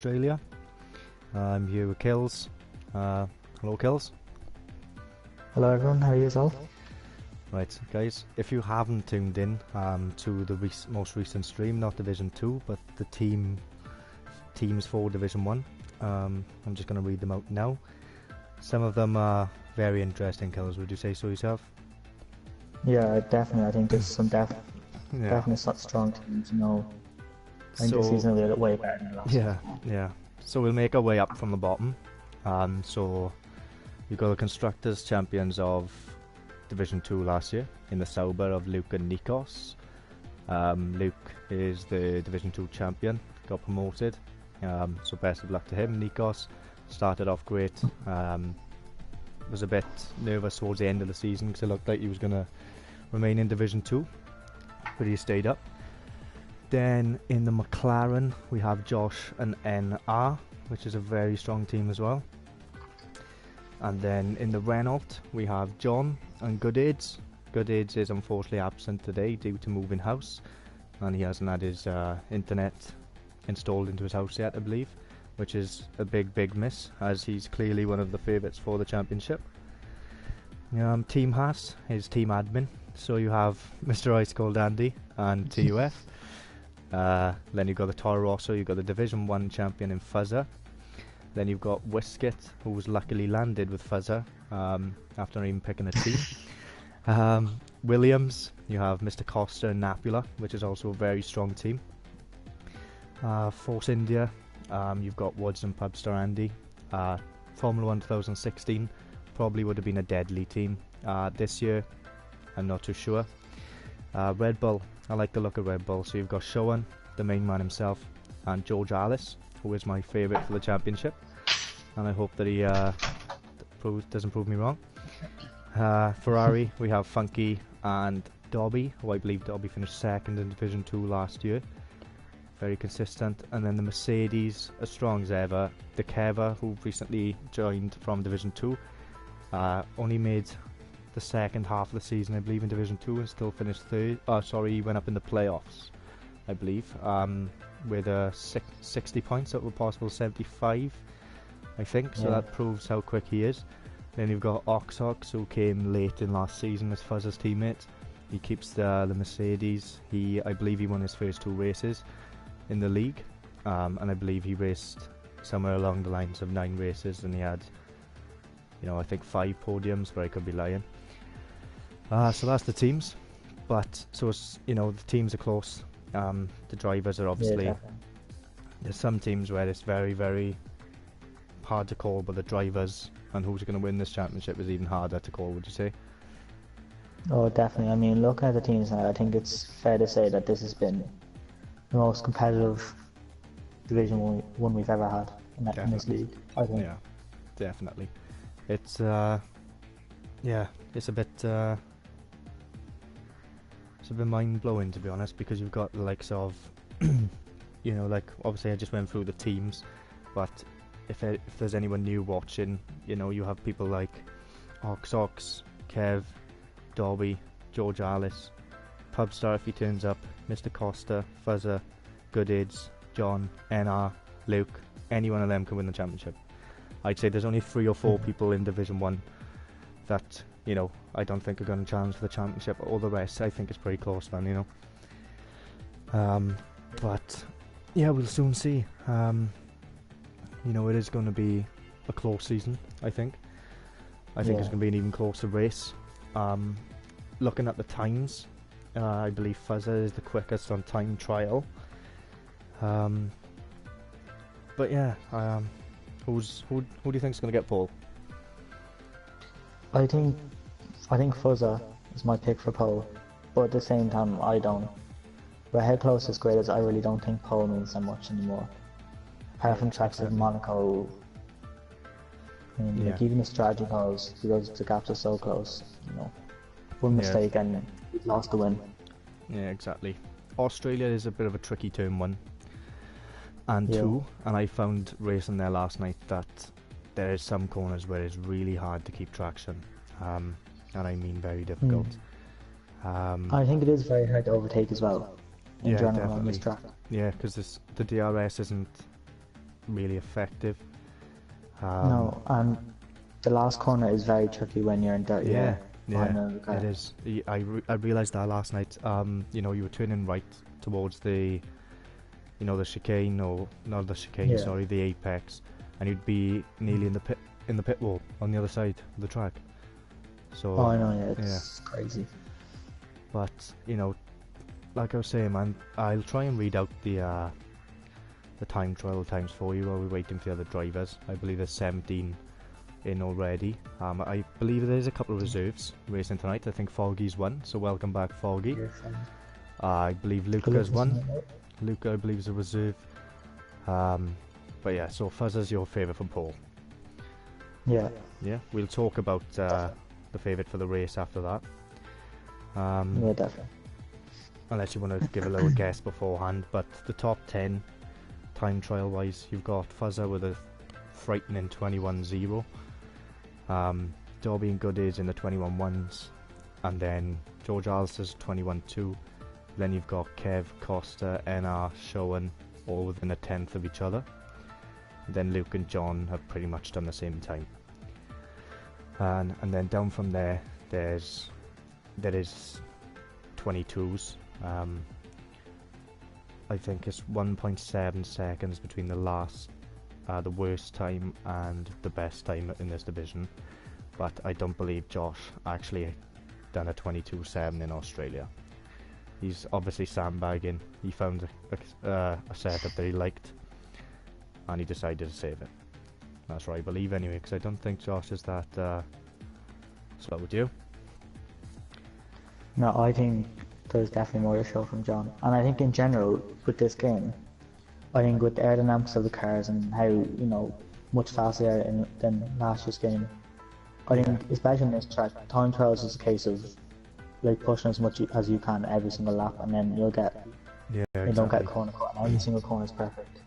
Australia. I'm here with Kills. Hello, Kills. Hello everyone, how are you yourself? Right, guys, if you haven't tuned in to the most recent stream, not Division 2, but the teams for Division 1, I'm just going to read them out now. Some of them are very interesting, Kills, would you say so yourself? Yeah, definitely. I think there's some definitely such strong teams, I think this season will be way better than last season. Yeah. So we'll make our way up from the bottom. So we've got the Constructors champions of Division 2 last year in the Sauber of Luke and Nikos. Luke is the Division 2 champion, got promoted. So best of luck to him. Nikos started off great. Was a bit nervous towards the end of the season because it looked like he was going to remain in Division 2, but he stayed up. Then in the McLaren we have Josh and NR, which is a very strong team as well. And then in the Renault we have John and Goodaids. Goodaids is unfortunately absent today due to moving house, and he hasn't had his internet installed into his house yet, I believe, which is a big miss, as he's clearly one of the favourites for the championship. Team Haas is team admin, so you have Mr. Ice Cold Andy and TUF. Then you've got the Toro Rosso, you've got the Division 1 champion in Fuzzer. Then you've got Whisket, who's luckily landed with Fuzzer after not even picking a team. Williams, you have Mr. Costa and Napula, which is also a very strong team. Force India, you've got Woods and Pubstar Andy. Formula 1 2016 probably would have been a deadly team. This year, I'm not too sure. Red Bull, I like the look of Red Bull. So you've got Showan, the main man himself, and George Alice, who is my favourite for the championship. And I hope that he doesn't prove me wrong. Ferrari, we have Funky and Dobby, who I believe Dobby finished second in Division 2 last year. Very consistent. And then the Mercedes, as strong as ever. The Keva, who recently joined from Division 2, only made the second half of the season, I believe, in Division 2 and still finished third. He went up in the playoffs, I believe, with 60 points out of a possible 75, I think. So that proves how quick he is. Then you've got Oxox, who came late in last season as Fuzzer's teammate. He keeps the Mercedes. I believe he won his first 2 races in the league, and I believe he raced somewhere along the lines of 9 races, and he had, I think 5 podiums, but I could be lying. So that's the teams, but so it's, the teams are close. The drivers are obviously, there's some teams where it's very hard to call, but the drivers and who's going to win this championship is even harder to call, would you say? Oh, definitely. I mean, looking at the teams now, I think it's fair to say that this has been the most competitive Division 1 we've ever had in this league, I think. Yeah, definitely. It's it's a bit mind-blowing, to be honest, because you've got the likes of obviously I just went through the teams, but if there's anyone new watching, you have people like Oxox, Kev, Dobby, George Alice, Pubstar if he turns up, Mr. Costa, Fuzzer, Goodaids, John, NR, Luke. Any one of them can win the championship. I'd say there's only 3 or 4 people in Division 1 that, I don't think are going to challenge for the championship. All the rest, I think, is pretty close, man, But, yeah, we'll soon see. It is going to be a close season, I think. I think it's going to be an even closer race. Looking at the times, I believe Fuzzer is the quickest on time trial. But yeah, who do you think is going to get pole? I think Fuzzer is my pick for pole, but at the same time, I don't. But how close is great as I really don't think pole means so much anymore. Apart from tracks like Monaco, even the strategy calls, because the gaps are so close, one mistake and you've lost the win. Yeah, exactly. Australia is a bit of a tricky turn 1 and 2, and I found racing there last night that there is some corners where it's really hard to keep traction, and I mean very difficult. I think it is very hard to overtake as well in general on this track. Yeah, because the DRS isn't really effective. No, and the last corner is very tricky when you're in dirty Yeah, air behind yeah, another car. it is. I realised that last night. You know, you were turning right towards the, you know, the chicane, or not the chicane, Yeah. sorry, the apex, and you'd be nearly in the pit wall on the other side of the track. So Oh, I know, yeah, it's crazy. but you know, like I was saying, man, I'll try and read out the time trial times for you while we're waiting for the other drivers. I believe there's 17 in already. I believe there's a couple of reserves racing tonight. I think Foggy's won, so welcome back, Foggy. I believe Luca's won. Luca, I believe, is a reserve. But yeah, so Fuzzer's your favourite for pole. Yeah. Yeah, we'll talk about the favourite for the race after that. Yeah, definitely. Unless you want to give a little guess beforehand, but the top 10 time trial wise, you've got Fuzzer with a frightening 21.0, Dobby and Goodies in the 21.1s, and then George Alistair's 21.2. Then you've got Kev, Costa, NR, Showen, all within a tenth of each other. Then Luke and John have pretty much done the same time. And then down from there, there is 22s. I think it's 1.7 seconds between the worst time and the best time in this division. But I don't believe Josh actually done a 22.7 in Australia. He's obviously sandbagging. He found a setup that he liked, and he decided to save it. That's what I believe anyway, because I don't think Josh is that slow. Would you? No, I think there's definitely more to show from John. And I think in general, with this game, I think with the aerodynamics of the cars and how, you know, much faster they are than last year's game, I think, especially in this track, time trials is a case of like pushing as much as you can every single lap, and then you'll get, Yeah, you don't get a corner cut, and every single corner is perfect.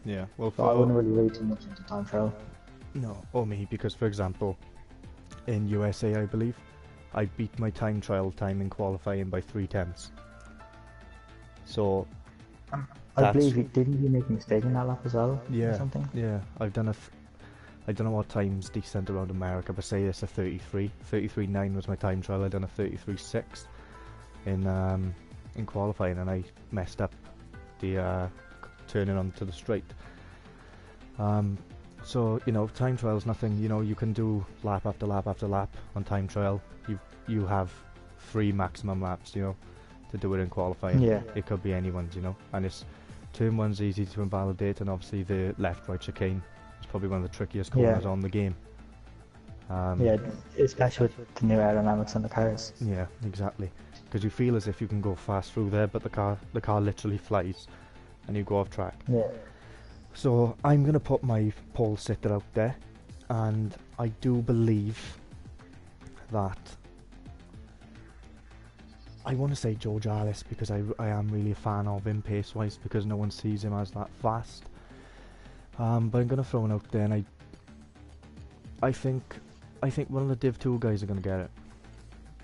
Yeah, well, So I wouldn't really read too much into time trial. No, or me, because for example, in USA, I believe, I beat my time trial time in qualifying by 3/10. So I believe didn't you make a mistake in that lap as well? yeah, Or something? yeah, I've done I don't know what time's decent around America, but say it's a 33.9 was my time trial. I done a 33.6 in qualifying, and I messed up the turning onto the straight. So you know, time trial is nothing. You know, you can do lap after lap after lap on time trial. You have 3 maximum laps, you know, to do it in qualifying. Yeah. It could be anyone's, you know, and it's turn 1's easy to invalidate, and obviously the left-right chicane is probably one of the trickiest corners on the game. Yeah, especially with the new aerodynamics on the cars. Yeah, exactly. Because you feel as if you can go fast through there, but the car literally flies, and you go off track. Yeah. So I'm gonna put my pole sitter out there, and I do believe that I want to say George Alice, because I am really a fan of him pace-wise, because no one sees him as that fast. But I'm gonna throw him out there, and I think one of the Div 2 guys are gonna get it.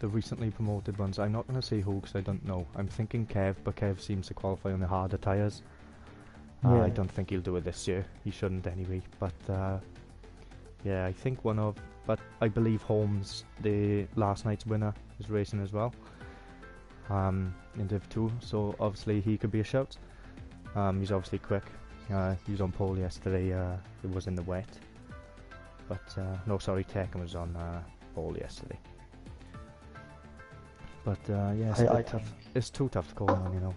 The recently promoted ones. I'm not gonna say who, because I don't know. I'm thinking Kev, but Kev seems to qualify on the harder tyres. Yeah. I don't think he'll do it this year. He shouldn't anyway. But yeah, I think but I believe Holmes, the last night's winner, is racing as well. In Div 2, so obviously he could be a shout. He's obviously quick. He was on pole yesterday. It was in the wet. But no, sorry, Tekken was on pole yesterday. But yeah, it's too tough to call on, you know.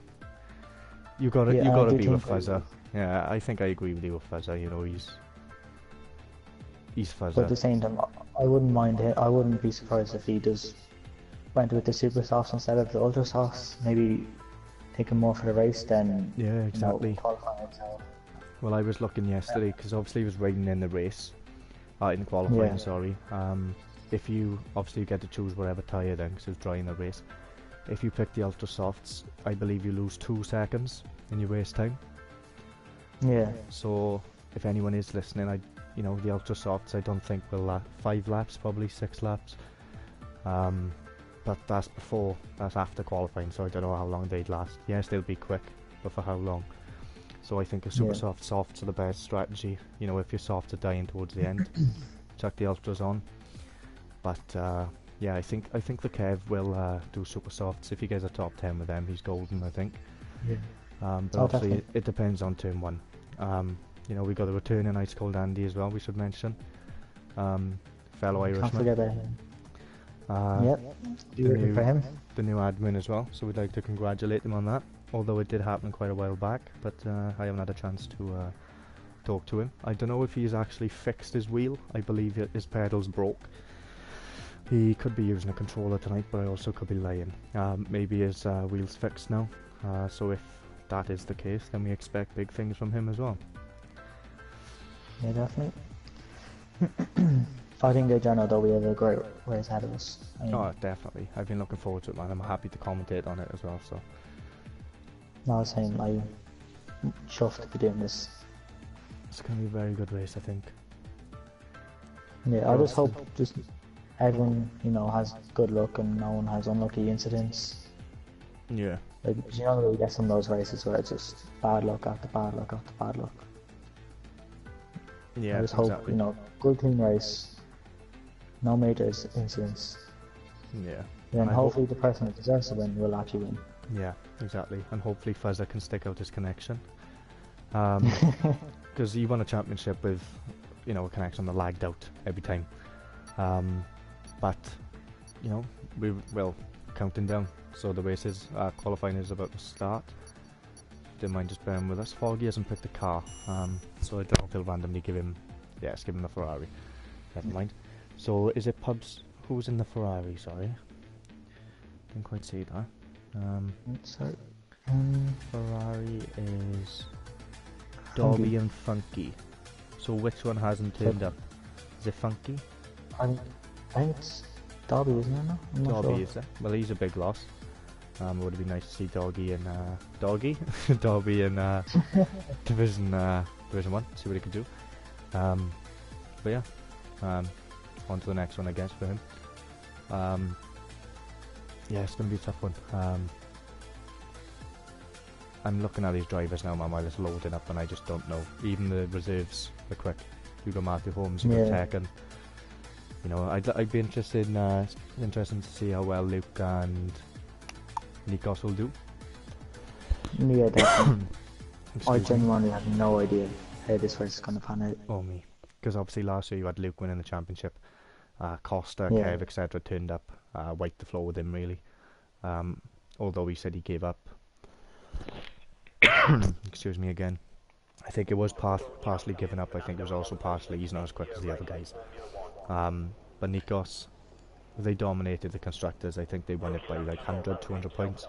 You gotta be with Fuzzer. Yeah, I think I agree with you with Fuzzer. You know, he's Fuzzer. But at the same time, I wouldn't mind it. I wouldn't be surprised if he went with the super softs instead of the ultra softs. Maybe taking more for the race than exactly. Qualifying itself. Well, I was looking yesterday, because obviously it was raining in the race, in qualifying. Yeah. Sorry. If you get to choose whatever tyre then, because it was dry in the race. If you pick the ultra softs, I believe you lose 2 seconds in your race time. Yeah. So if anyone is listening, the ultra softs I don't think will last 5 laps, probably 6 laps. But that's after qualifying, so I don't know how long they'd last. Yes, they'll be quick, but for how long? So I think a super softs are the best strategy. You know, if you're soft to dying towards the end, chuck the ultras on. But yeah, I think the Kev will do super softs. If he gets a top 10 with them, he's golden, I think. Yeah. But obviously it depends on turn 1. You know, we got the return in Ice Cold Andy as well, we should mention. Fellow Irishman. Can't forget about him. Yep, rooting for him. The new admin as well, so we'd like to congratulate him on that. Although it did happen quite a while back, but I haven't had a chance to talk to him. I don't know if he's actually fixed his wheel. I believe his pedals broke. He could be using a controller tonight, but I also could be lying. Maybe his wheel's fixed now. So if that is the case, then we expect big things from him as well. Yeah, definitely. I think in general though we have a great race ahead of us. Oh, definitely. I've been looking forward to it, man. I'm happy to commentate on it as well. So. No, same. I'm chuffed to be doing this. It's going to be a very good race, I think. Yeah, I just hope everyone, you know, has good luck and no one has unlucky incidents. Yeah. Like, you know, we get some of those races where it's just bad luck after bad luck after bad luck. Yeah, I just hope, you know, good clean race, no major incidents. Yeah. Then hopefully the person that deserves to win will actually win. Yeah, exactly. And hopefully Fuzzer can stick out his connection. Because he won a championship with, you know, a connection that lagged out every time. But, you know, well, counting down. So the race is, qualifying is about to start. Don't mind just bearing with us. Foggy hasn't picked a car, so I don't know if he'll randomly give him, yes, give him the Ferrari. Never mind. So is it Pubs? Who's in the Ferrari? Sorry, didn't quite see that. Ferrari is Dobby and Funky. So which one hasn't turned up? Is it Funky? I think it's Dobby, isn't it? No? I'm not Dobby sure. is it? Well, he's a big loss. It would have been nice to see Dobby in Division 1. See what he could do. But yeah, on to the next one, I guess, for him. Yeah, it's going to be a tough one. I'm looking at these drivers now, man, while it's loading up, and I just don't know. Even the reserves are quick. You got Matthew Holmes, you got Tech, and you know, I'd be interested in interesting to see how well Luke and Nikos will do. Yeah, definitely. I genuinely have no idea how this race is going to pan out. Oh me, because obviously last year you had Luke winning the championship. Costa, Kev, etc. turned up, wiped the floor with him really. Although he said he gave up. Excuse me again. I think it was partially given up. I think it was also partially he's not as quick as the other guys. But Nikos, they dominated the constructors. I think they won it by like 100, 200 points.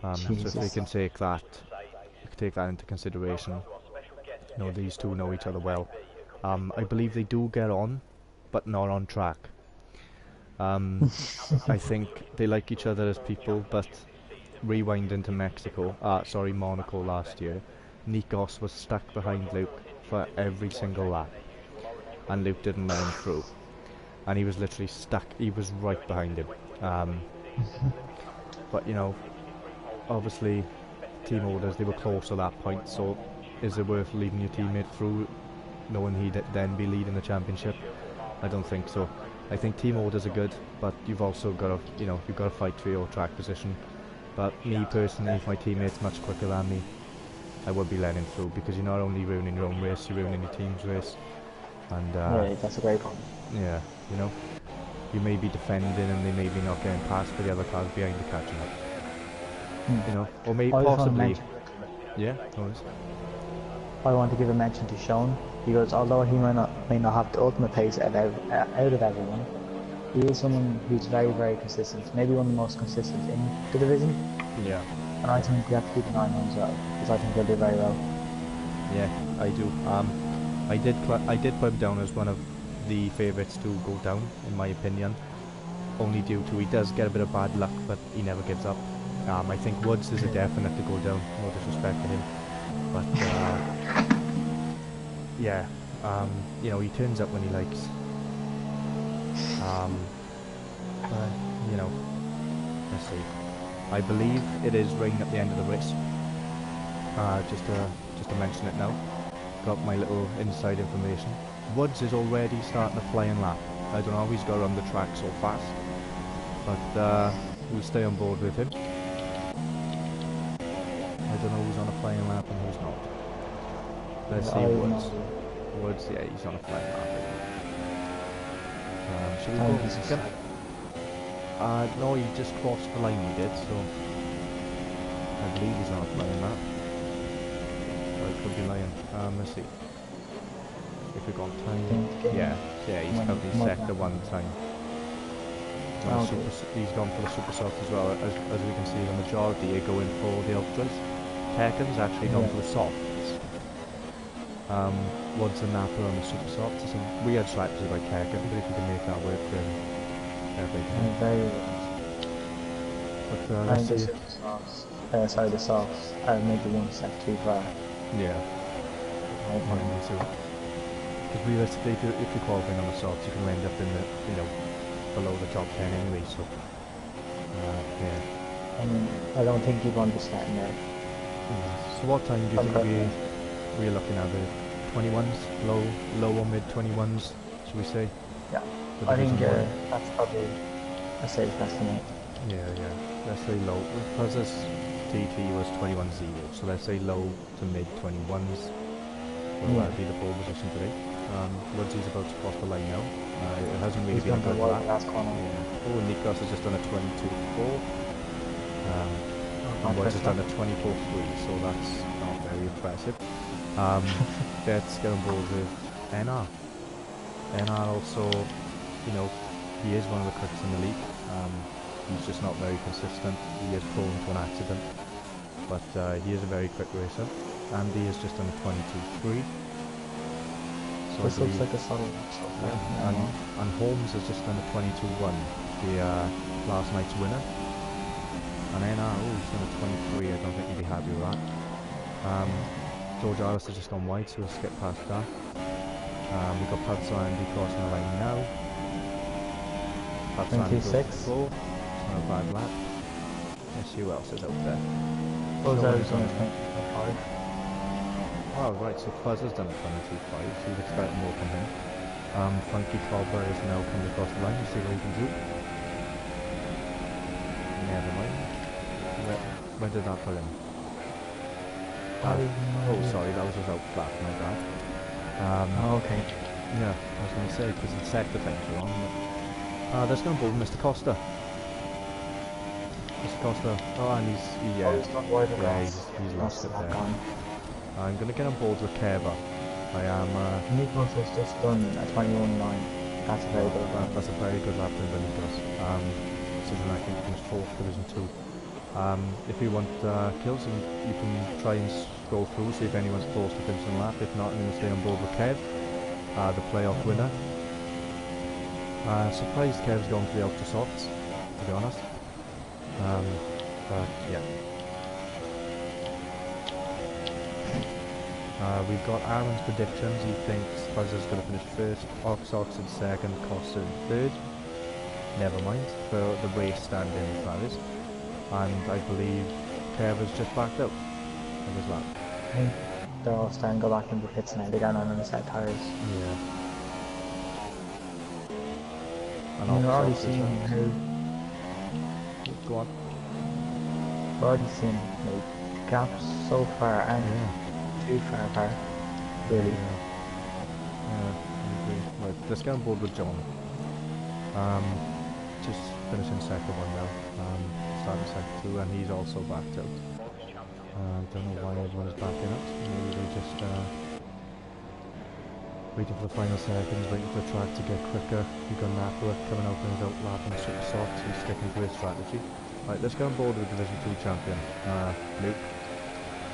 So if they can take that into consideration, you know, these two know each other well. I believe they do get on, but not on track. I think they like each other as people, but rewind into Monaco last year, Nikos was stuck behind Luke for every single lap, and Luke didn't let him through, and he was literally stuck. He was right behind him. But you know, obviously, team orders, they were close at that point. So, is it worth leaving your teammate through, knowing he'd then be leading the championship? I don't think so. I think team orders are good, but you've also got to, you know, you've got to fight for your track position. But me personally, if my teammate's much quicker than me, I would be letting him through, because you're not only ruining your own race, you're ruining your team's race. And yeah, that's a great point. Yeah, you know, you may be defending and they may be not getting past, but the other cars behind you catching up. You know, or maybe possibly. Yeah, always. I want to give a mention to Sean, because although he may not have the ultimate pace out of everyone, he is someone who's very, very consistent. Maybe one of the most consistent in the division. Yeah. And I think we have to keep an eye on him as well, because I think he'll do very well. Yeah, I do. I did put him down as one of the favourites to go down, in my opinion. Only due to he does get a bit of bad luck, but he never gives up. I think Woods is a definite to go down. No disrespect to him, but yeah, you know, he turns up when he likes. You know, let's see. I believe it is rain at the end of the race. Just to mention it now. Got my little inside information. Woods is already starting a flying lap. I don't know how he's got around the track so fast, but we'll stay on board with him. I don't know who's on a flying lap and who's not. Let's see Woods. Woods, yeah, he's on a flying lap. Should we go second? No, he just crossed the line, he did, so I believe he's on a flying lap. I could be lying. Let's see. If we go on time. Yeah, he's currently sector 1 time. He's gone for the super soft as well. As we can see, the majority are going for the ultras. Tekken's actually gone for the softs. Woods and Napa on the super softs. It's a weird strategy by Tekken, but if you can make that work, then everything. Very But let's see. Sorry, the softs. Maybe 1 step too far. Yeah. Me too. Because realistically, if you're qualifying on the softs, you can end up in the, below the top 10 anyway. So, yeah. I don't think you'd want to be starting there. So what time do you think we're looking at? The 21s, low or mid 21s, should we say? Yeah. I think that's probably a safe estimate. Yeah. Let's say low. Because this TT was 21-0, so let's say low to mid 21s. Will that be the pole position today? Woods is about to cross the line now. It hasn't really been a good lap. Yeah. Oh, Nikos has just done a 22-4. And Woods has done a 24-3, so that's not very impressive. Let's get on board with NR. NR also, he is one of the crooks in the league. He's just not very consistent. He is prone to an accident, but he is a very quick racer. Andy has just done a 22-3. So this looks like a subtle. And Holmes has just done a 22-1, the last night's winner. And NR, he's done a 23. I don't think he'd be happy with that. George Alice has just gone wide, so we'll skip past that. We've got Padsa and Andy crossing the line now. Padsa and 26. It's not a bad lap. Let's see who else is out there. Fuzzo's on 25. Oh, right, so Fuzz has done a 22-5, so you'd expect more from him. Funky Cobra is now coming across the line. Let's see what he can do. Never mind. Where did that pull him? Oh, sorry, that was just out flat, my bad. Okay. Yeah, I was going to say, because the sector things are on. Let's go and board Mr. Costa. Mr. Costa. Oh, and he's not wide enough. he's lost it there. I'm going to get on board with Keva. I am... Nikos has just done a 21-9. That's a very good lap. That's a very good lap for Nikos. Considering I think he finished 4th, Division 2. If you want kills, you can try and scroll through, see if anyone's close to finishing the lap. If not, I'm going to stay on board with Kev, the playoff winner. Surprised Kev's gone for the ultra softs, to be honest. But yeah. We've got Aaron's predictions. He thinks Buzzer's going to finish first, Ox in second, Costa in third. Never mind, for the race stand-in, that is. And I believe Kev has just backed out of his lap. I think they're all starting to go back into the pits now. They're going on the set tires. Yeah. And we're already seeing how... Go on. We're already seeing like gaps so far and too far apart. Really. Yeah, I agree. Right, let's get on board with John. Just finishing sector 1 now. Starting sector 2, and he's also backed out. Don't know why everyone is backing out. Maybe they're just waiting for the final seconds, waiting for the track to get quicker. You've got Napoli coming out in his outlap and super soft, so he's sticking to his strategy. Right, let's go on board with Division 2 champion, Luke.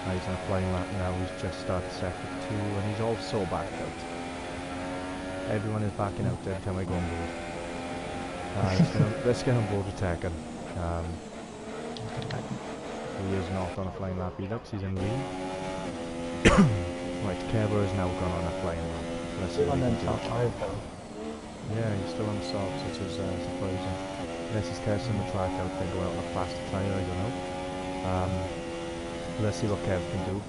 He's on a flying lap now, he's just started sector 2, and he's also backed out. Everyone is backing out every time I go on board. Let's get on board with Tekken. He is not on a flying lap either, he's in lead. Right, Kerber has now gone on a flying lap. Let's see what he can do. Yeah, he's still on the softs, which is surprising. Unless he's testing the track out, then go out on a faster tyre, I don't know. Let's see what Kev can do.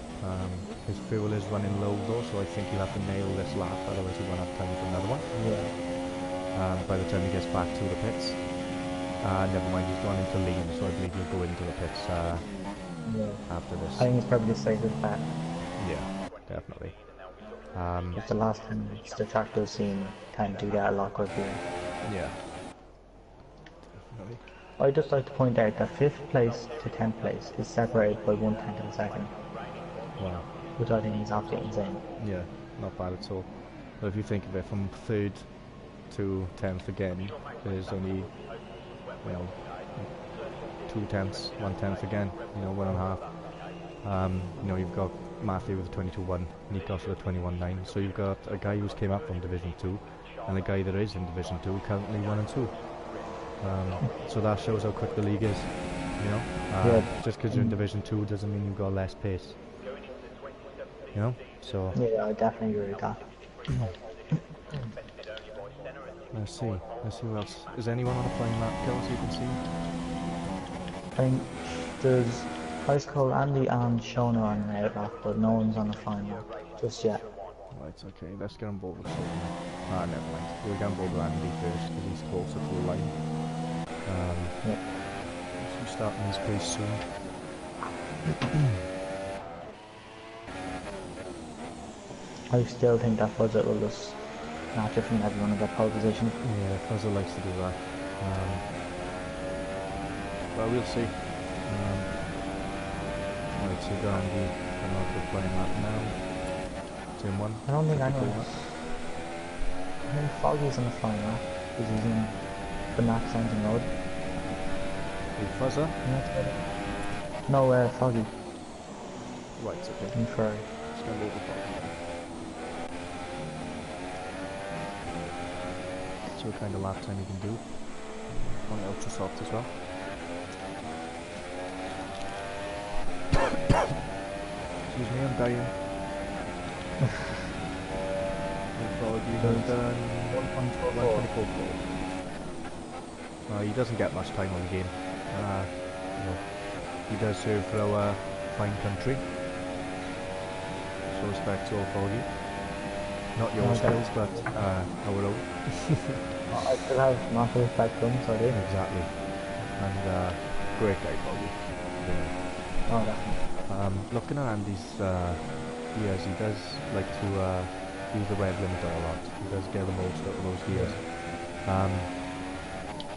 His fuel is running low though, so I think he'll have to nail this lap, otherwise he won't have time for another one. Yeah. By the time he gets back to the pits. Never mind, he's gone into lean, so I believe he'll go into the pits after this. I think it's probably the safest bet. Yeah, definitely. It's the last time the tractors seem tend to get a lot quicker. Yeah. Definitely. I'd just like to point out that 5th place to 10th place is separated by 1/10 of a second. Wow. Which I think is absolutely insane. Yeah, not bad at all. But if you think of it, from 3rd to 10th again, there's only, 2/10, 1/10 again, 1.5. You've got Matthew with a 22.1, Nikos with a 21.9, so you've got a guy who's came up from Division 2, and a guy that is in Division 2, currently 1 and 2. So that shows how quick the league is, Just because you're in Division 2 doesn't mean you've got less pace, so... Yeah, I definitely agree with that. Let's see who else. Is anyone on the flying lap, girls, you can see? I think there's High School Andy and Shona on the outlap, but no one's on the flying lap just yet. Right, okay, let's get on board with Shona. Never mind. We'll get on board with Andy first, because he's closer to the line. Yeah. He's starting his pretty soon. I still think that Fudget will just snatch it from everyone in that pole position. Yeah, Fuzzer likes to do that. Well, we'll see. Right, so Andy coming out for playing that now. Team 1. I don't think anyone's... I think Foggy's on the flying lap, because he's in the Max Engine Road. Fuzzer? No, Foggy. Right, okay. In Ferrari. Let's go over Foggy. See what kind of lap time you can do. On the ultra soft as well. Excuse me, I'm dying. Foggy has done 124. He doesn't get much time on the game. He does serve for our fine country. So respect to all Foggy. Not your skills, but our own. I still have massive respect for him, so I do. Exactly. And great guy, Foggy. Oh, definitely. Looking at Andy's gears, he does like to use the rev limiter a lot. He does get the most out of those gears.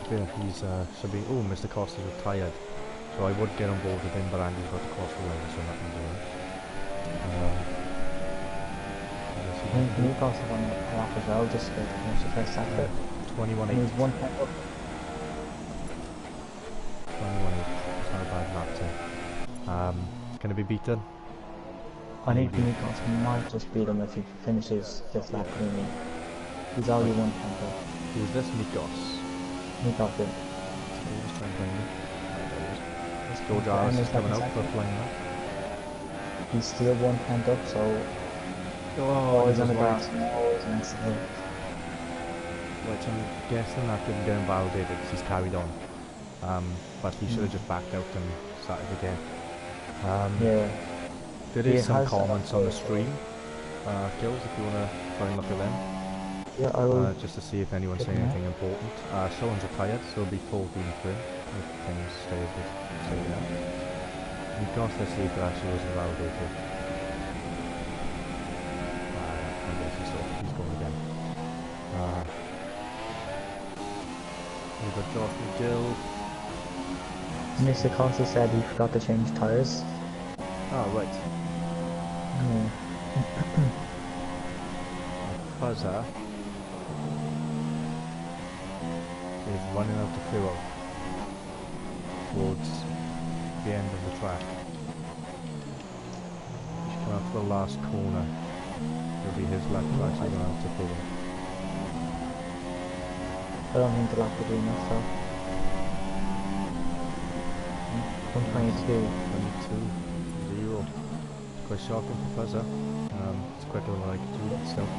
Yeah, he's should be. Oh, Mr. Costa's retired, so I would get on board with him, but Andy's got the Costa line, so nothing doing. I think Nikos is on the lap as well, just to finish the first sector. 21.8. He's 1 10 up. 21.8. It's not a bad lap time. Can it be beaten? I think Nikos might just beat him if he finishes this lap cleanly. He's already 1 10 up. Who's this? Nikos. Nikos did. Let's try and find him. Let's go, Jarvis is coming out for flying lap. He's still 1 10 up, so always on the grass, always next to him. Which I'm guessing that didn't get him validated because he's carried on. But he should have just backed out and started again. Yeah. There is some comments on the stream, Gills, if you want to try and look at them. Yeah, I will. Just to see if anyone's saying anything important. Sean's retired, so it'll be 14 for him if things stay there. We've got to see if it actually was validated. He's going again. We've got Josh McGill. Mr. Costa said he forgot to change tyres. Oh, right. Fuzzer is running out the fuel towards the end of the track. He's coming up to the last corner. It'll be his lap to actually run out the fuel. I don't think the lap will do enough though. 122. 0. Quite shocking for Fuzzer. It's quicker than I could do it still.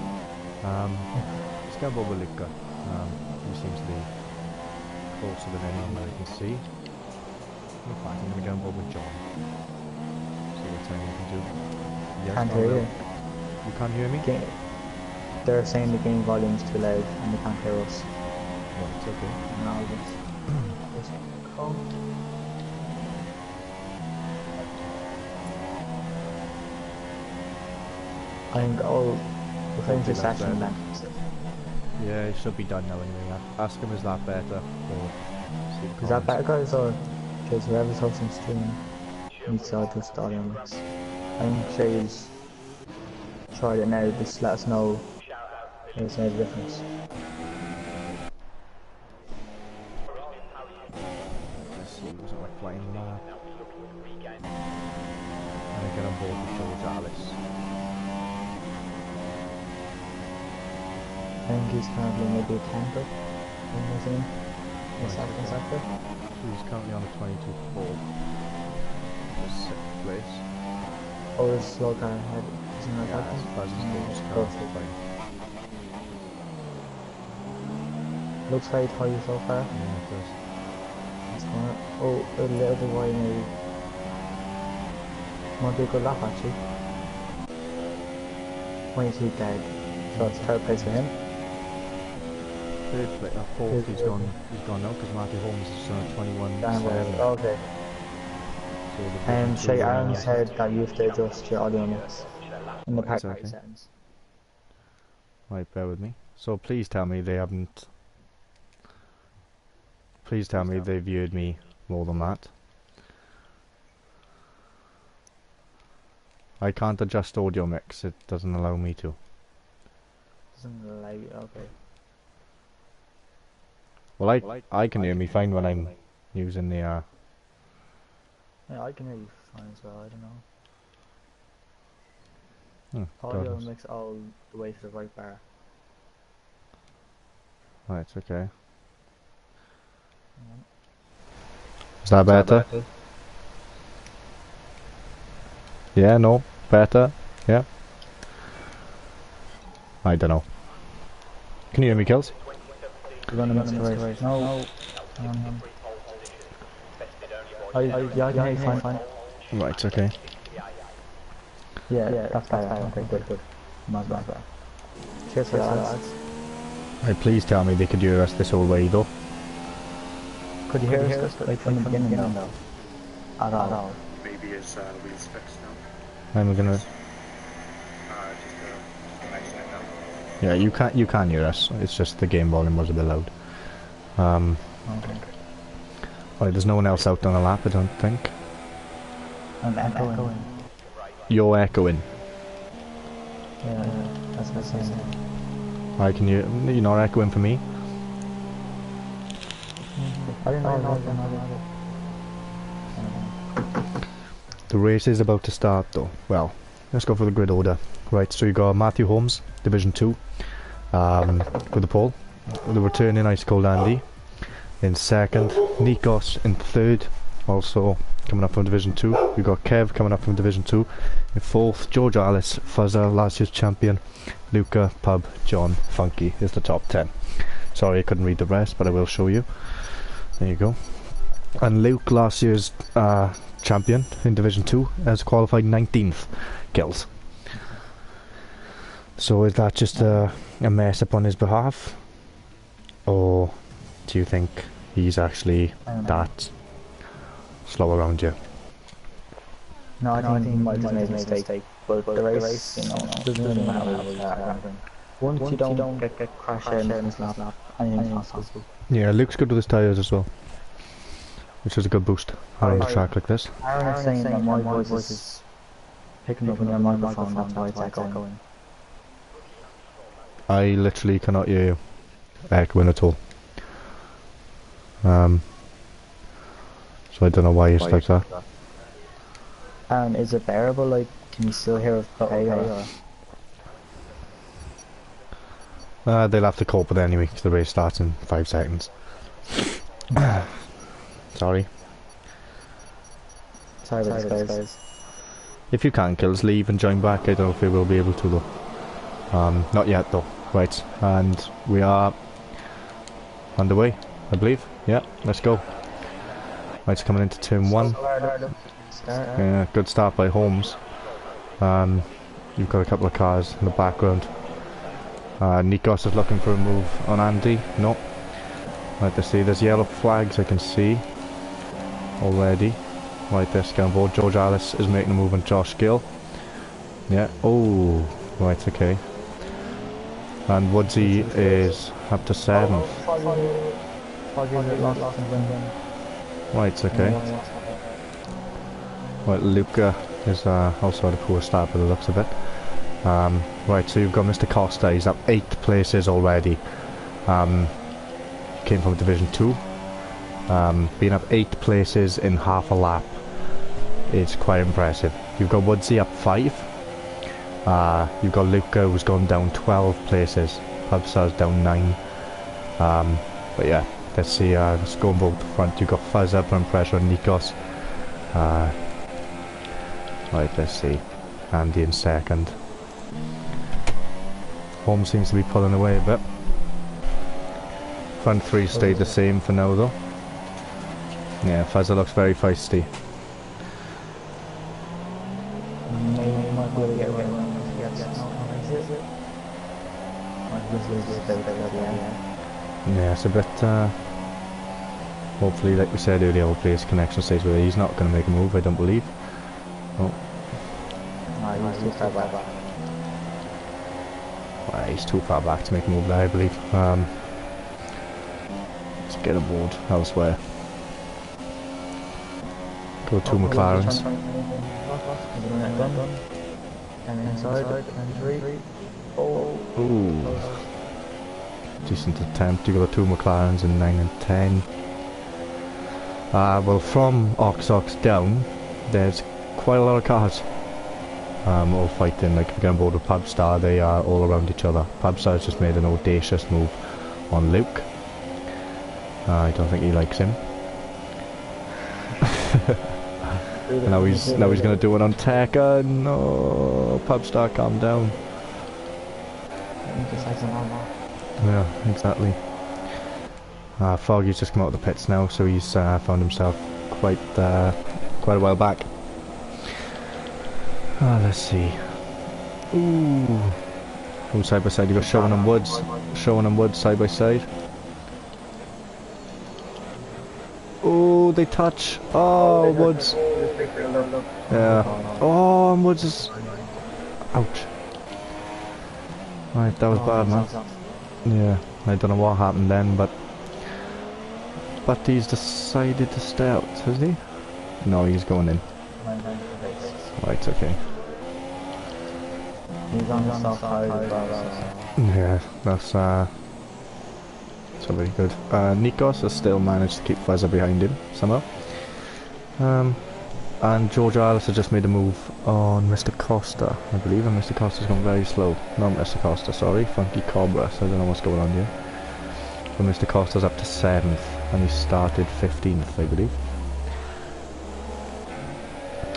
Let's go over Luca. He seems to be closer than anyone that I can see. In fact, I'm going to go on board with John. See what's saying you can do. Yes, Can't or hear no? you. You can't hear me? They're saying the game volume's too loud and they can't hear us. Right, it's okay. Now just go. I think all the things Hopefully are that's session better. length. Yeah, it should be done now anyway. Ask him, is that better? Or see the Is that comments. better, guys, or because whoever's hosting stream needs to adjust the audio mix? I think Shay's tried it now, just let us know if it's made a difference. Let's see, was it like flying mad? And I get on board with George Alice. I think he's currently maybe a 10th in the team. In the second sector. He's currently on a 22-4. For 6th place. Oh, there's a slow car ahead. Isn't that Yeah, like that's Buzz's goals Oh, currently fine. looks very tight so far. Yeah, it does. It's going oh, a little bit wide maybe. Might be a good lap actually. 22 dead. So it's third place for him. Third place, fourth, he's gone now because Matthew Holmes is on a 21-7. Okay. So Shay Aaron said that you have to adjust your audio mix in the Right, party okay. settings. Right, bear with me. So please tell me they haven't... Please tell me they viewed me more than that. I can't adjust audio mix, it doesn't allow me to. Doesn't allow you, okay. Well, I can hear me fine when I'm using the Yeah, I can hear you fine as well, I don't know. Audio God. mix all the way to the right bar. Right, okay. Is that better? Yeah, no, better. Yeah. I don't know. Can you hear me, Kels? You're gonna mix the race. No. Yeah, I can hear you fine. Right, okay. Yeah, that's better. Okay, good. Much better. Cheers for that, lads. Right, please tell me they could hear us this whole way though. Could you hear us like from the beginning though? At all? Maybe his wheels fixed now. I'm gonna... Just to mention it now. Yeah, you can hear us. It's just the game volume was a bit loud. Okay. Right, there's no one else out on the lap, I don't think. I'm echoing. You're echoing. Yeah, that's the same. I can hear... You're not echoing for me? I didn't know. The race is about to start though. Well, let's go for the grid order. Right, so you got Matthew Holmes, Division 2, with the pole. The returning Ice Cold Andy in second. Nikos in third, also coming up from Division 2. We got Kev coming up from Division 2. In fourth, George Alice, Fuzzer, last year's champion. Luca, Pub, John, Funky is the top 10. Sorry I couldn't read the rest, but I will show you. There you go. And Luke, last year's champion in Division 2, has qualified 19th kills. So is that just a mess up on his behalf? Or do you think he's actually that slow around you? No, I think he might have made a mistake. But the race, doesn't matter. Once you don't get crashed in this lap, anything's possible. Yeah, Luke's good with his tyres as well, which is a good boost on a track like this. Aaron is saying that my voice is picking up on your microphone, that's why it's echoing. I literally cannot hear you echoing at all. So I don't know why it's like that. Aaron, is it bearable? Like, can you still hear us okay? They'll have to cope with it anyway, because the race starts in 5 seconds. Sorry. Sorry about this, guys. If you can, Kills, leave and join back. I don't know if we will be able to though. Not yet though. Right, and we are underway, I believe. Yeah, let's go. Right, it's coming into turn 1. Yeah, good start by Holmes. You've got a couple of cars in the background. Nikos is looking for a move on Andy. No. Right, to see there's yellow flags I can see already. Right, this going board. George Alice is making a move on Josh Gill. Yeah. Oh, right, okay. And Woodsy is up to 7th. Right, okay. Right, Luca is also had a poor start by the looks of it. Right, so you've got Mr. Costa, he's up 8 places already. Came from Division 2. Being up 8 places in half a lap is quite impressive. You've got Woodsy up 5. You've got Luca who's gone down 12 places. Pubstar's down 9. But yeah, let's see, let's go on both front. You've got Fuzzer putting pressure on Nikos. Right, let's see. Andy in second. Holmes seems to be pulling away a bit. Front 3 stayed the same for now though. Yeah, Fuzzer looks very feisty. Yeah, it's a bit, hopefully, like we said earlier, hopefully his connection stays with it. He's not going to make a move, I don't believe. Oh. He's too far back to make a move there, I believe. Let's get aboard elsewhere. Go to McLaren's. Ooh. Decent attempt. You got 2 McLarens in 9 and 10. Well, from Ox down, there's quite a lot of cars. All fighting. Like if you get on board with Pubstar, they are all around each other. Pubstar's just made an audacious move on Luke. I don't think he likes him. now he's gonna do it on Tekka. No, Pubstar, calm down. Yeah, exactly. Foggy's just come out of the pits now, so he's found himself quite a while back. Let's see. Ooh. Oh, side by side, you got Showing and Woods side by side. Oh, they touch. Oh, Woods. Yeah. Oh, and Woods is. Ouch. Right, that was bad, man. Yeah, I don't know what happened then, but he's decided to stay out, has he? No, he's going in. Right, okay. He's on the south side as well. Yeah, that's very good. Nikos has still managed to keep Fuzzer behind him somehow. And George Alice has just made a move on Mr. Costa, I believe, and Mr. Costa's gone very slow. Not Mr. Costa, sorry, Funky Cobra, so I don't know what's going on here. But Mr. Costa's up to 7th, and he started 15th, I believe.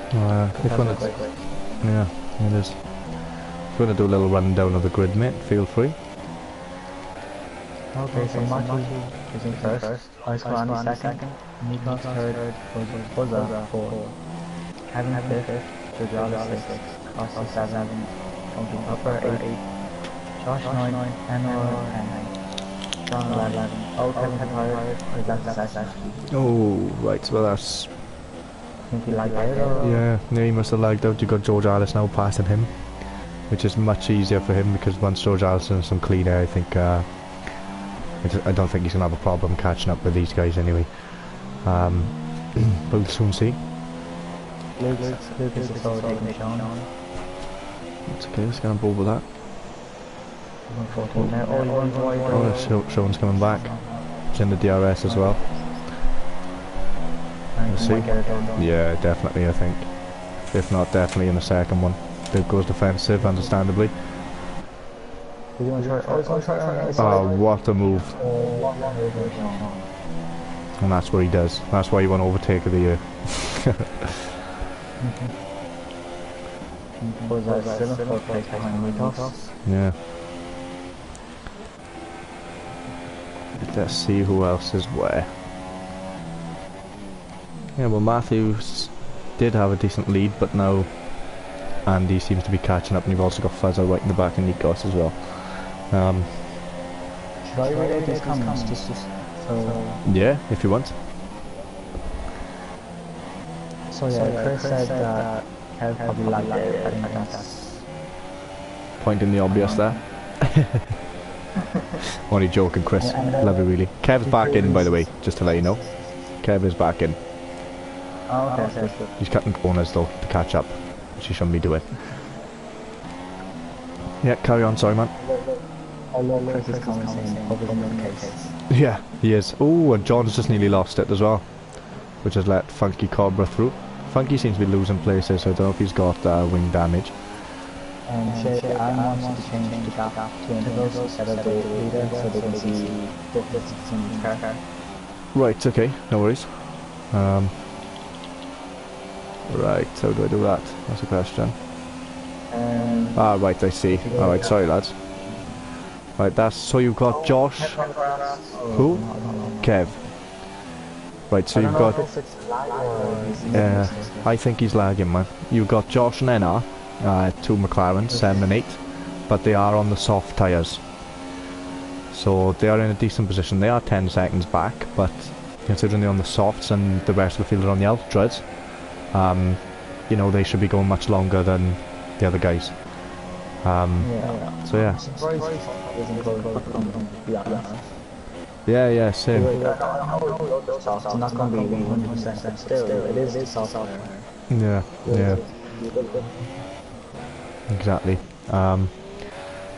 If you want to, yeah, it is. If you want to do a little rundown of the grid, mate, feel free. Okay, so Maki is in first, Ice second, Nikos third, Buzza 4, Kevin 5th, Jojo 6th, Costa 7, Funky Upper 8, Josh 9, Enor 10, John 11, Kevin 3rd, is that second. Oh, right, well that's... I think he lagged out or... Yeah, he must have lagged out. You got George Alice now passing him, which is much easier for him because once George Alice has some clean air, I think... I don't think he's going to have a problem catching up with these guys anyway. But we'll soon see. Luke is the slow taking Sean. It's okay, let's get on board with that. Oh, Sean's coming back. He's in the DRS as well. Let's see. Yeah, definitely, I think. If not, definitely in the second one. Luke goes defensive, understandably. Oh, what a move. And that's what he does. That's why he won overtake of the year. Yeah. Let's see who else is where. Yeah, well, Matthews did have a decent lead, but now Andy seems to be catching up, and you've also got Fuzzer right in the back and Nikos as well. Should I read out these comments just so... Yeah, if you want. So yeah, Chris said that Kev probably lagged out. I think that's... Pointing the obvious there. Only joking, Chris. Love you, really. Kev's back in, by the way, just to let you know. Kev is back in. Oh, okay. He's cutting corners though to catch up, which he shouldn't be doing. Yeah, carry on, sorry man. I love Chris's comment saying probably in the case. Yeah, he is. Oh, and John's just nearly lost it as well, which has let Funky Cobra through. Funky seems to be losing places, so I don't know if he's got wing damage. Aaron wants to change the gap to intervals instead of the leader so they can see the distance in the car. Right, okay, no worries. Right, how do I do that? That's the question. Right, I see. Alright, sorry lads. Right, that's, so you've got Josh. Who? Kev. Right, so you've got... I think he's lagging, man. You've got Josh and NR, two McLarens, 7 and 8, but they are on the soft tyres. So they are in a decent position. They are 10 seconds back, but considering they're on the softs and the rest of the field are on the ultras, you know, they should be going much longer than the other guys. So yeah. Yeah, same. It's not going to be 100%, but still, it is a soft tyre. Yeah. Exactly. But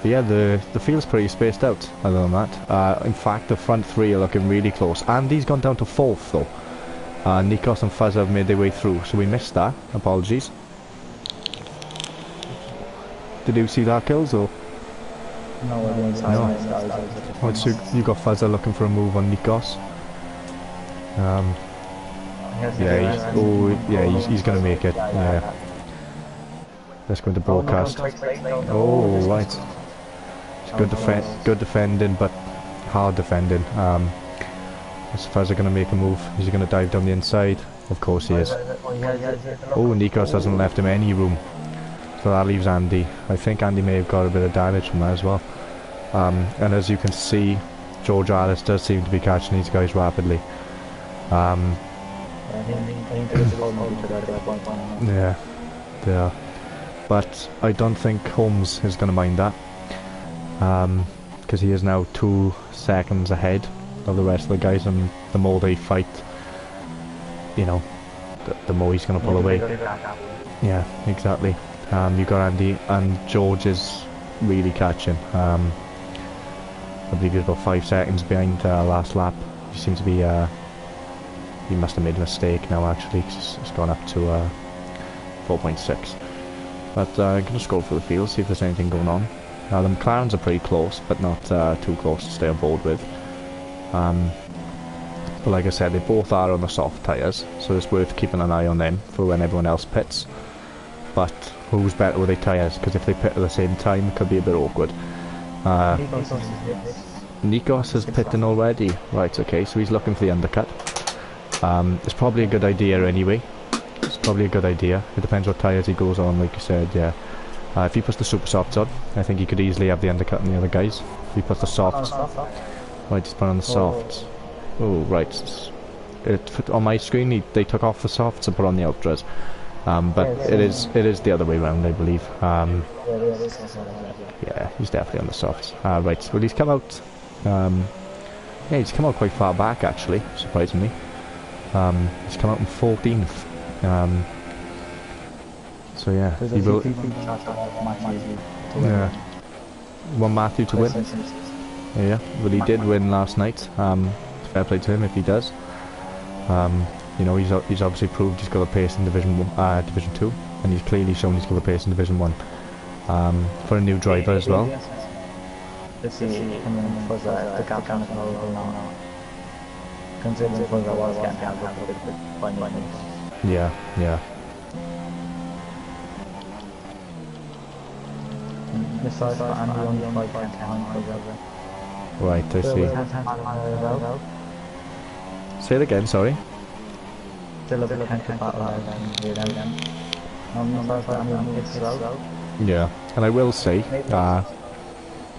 yeah, the field's pretty spaced out, other than that. In fact, the front three are looking really close. Andy's gone down to 4th, though. Nikos and Fuzz have made their way through, so we missed that. Apologies. Did you see that, Kills, or...? No, I didn't. No. So you got Fuzzer looking for a move on Nikos. He's going to make it. Yeah. Let's go into broadcast. Oh, right. It's good defending, but hard defending. Is Fuzzer going to make a move? Is he going to dive down the inside? Of course he is. Oh, Nikos hasn't left him any room. So that leaves Andy. I think Andy may have got a bit of damage from that as well. And as you can see, George Alice does seem to be catching these guys rapidly. Yeah, they are. But I don't think Holmes is going to mind that. Because he is now 2 seconds ahead of the rest of the guys, and the more they fight, you know, the more he's going to pull away. Yeah, exactly. You got Andy, and George is really catching. I believe he's about 5 seconds behind last lap. He seems to be, he must have made a mistake now actually, because it's gone up to 4.6. But I'm going to scroll through the field, see if there's anything going on. The McLarens are pretty close, but not too close to stay on board with. But like I said, they both are on the soft tyres, so it's worth keeping an eye on them for when everyone else pits. But who's better with their tyres? Because if they pit at the same time, it could be a bit awkward. Nikos is pitting already. Right, okay, so he's looking for the undercut. It's probably a good idea anyway. It's probably a good idea. It depends what tyres he goes on, like you said, yeah. If he puts the super softs on, I think he could easily have the undercut on the other guys. If he puts the softs... Right, he's put on the softs. Oh, right. On my screen, they took off the softs and put on the ultras. But it is the other way around, I believe. Yeah, he's definitely on the softs. Right, well he's come out... yeah, he's come out quite far back actually, surprisingly. He's come out in 14th. So yeah, he will... Yeah. You want Matthew to win? Yeah, well he did win last night. Fair play to him if he does. You know, he's obviously proved he's got a pace in Division 2, and he's clearly shown he's got a pace in Division 1. For a new driver as well. Yeah. Right, I see. Say it again, sorry. Still a potential battle there then. First time I'm hit slow. Yeah, and I will say,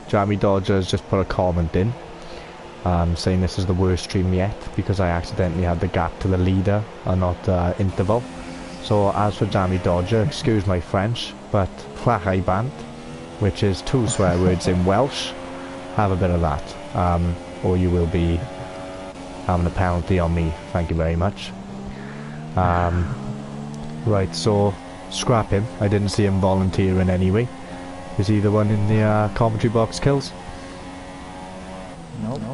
Jamie Dodger has just put a comment in, saying this is the worst stream yet because I accidentally had the gap to the leader and not interval. So as for Jamie Dodger, excuse my French, but Llachai Bant, which is 2 swear words in Welsh, have a bit of that, or you will be having a penalty on me, thank you very much. Right, so scrap him, I didn't see him volunteering anyway. Is he the one in the commentary box, Kills?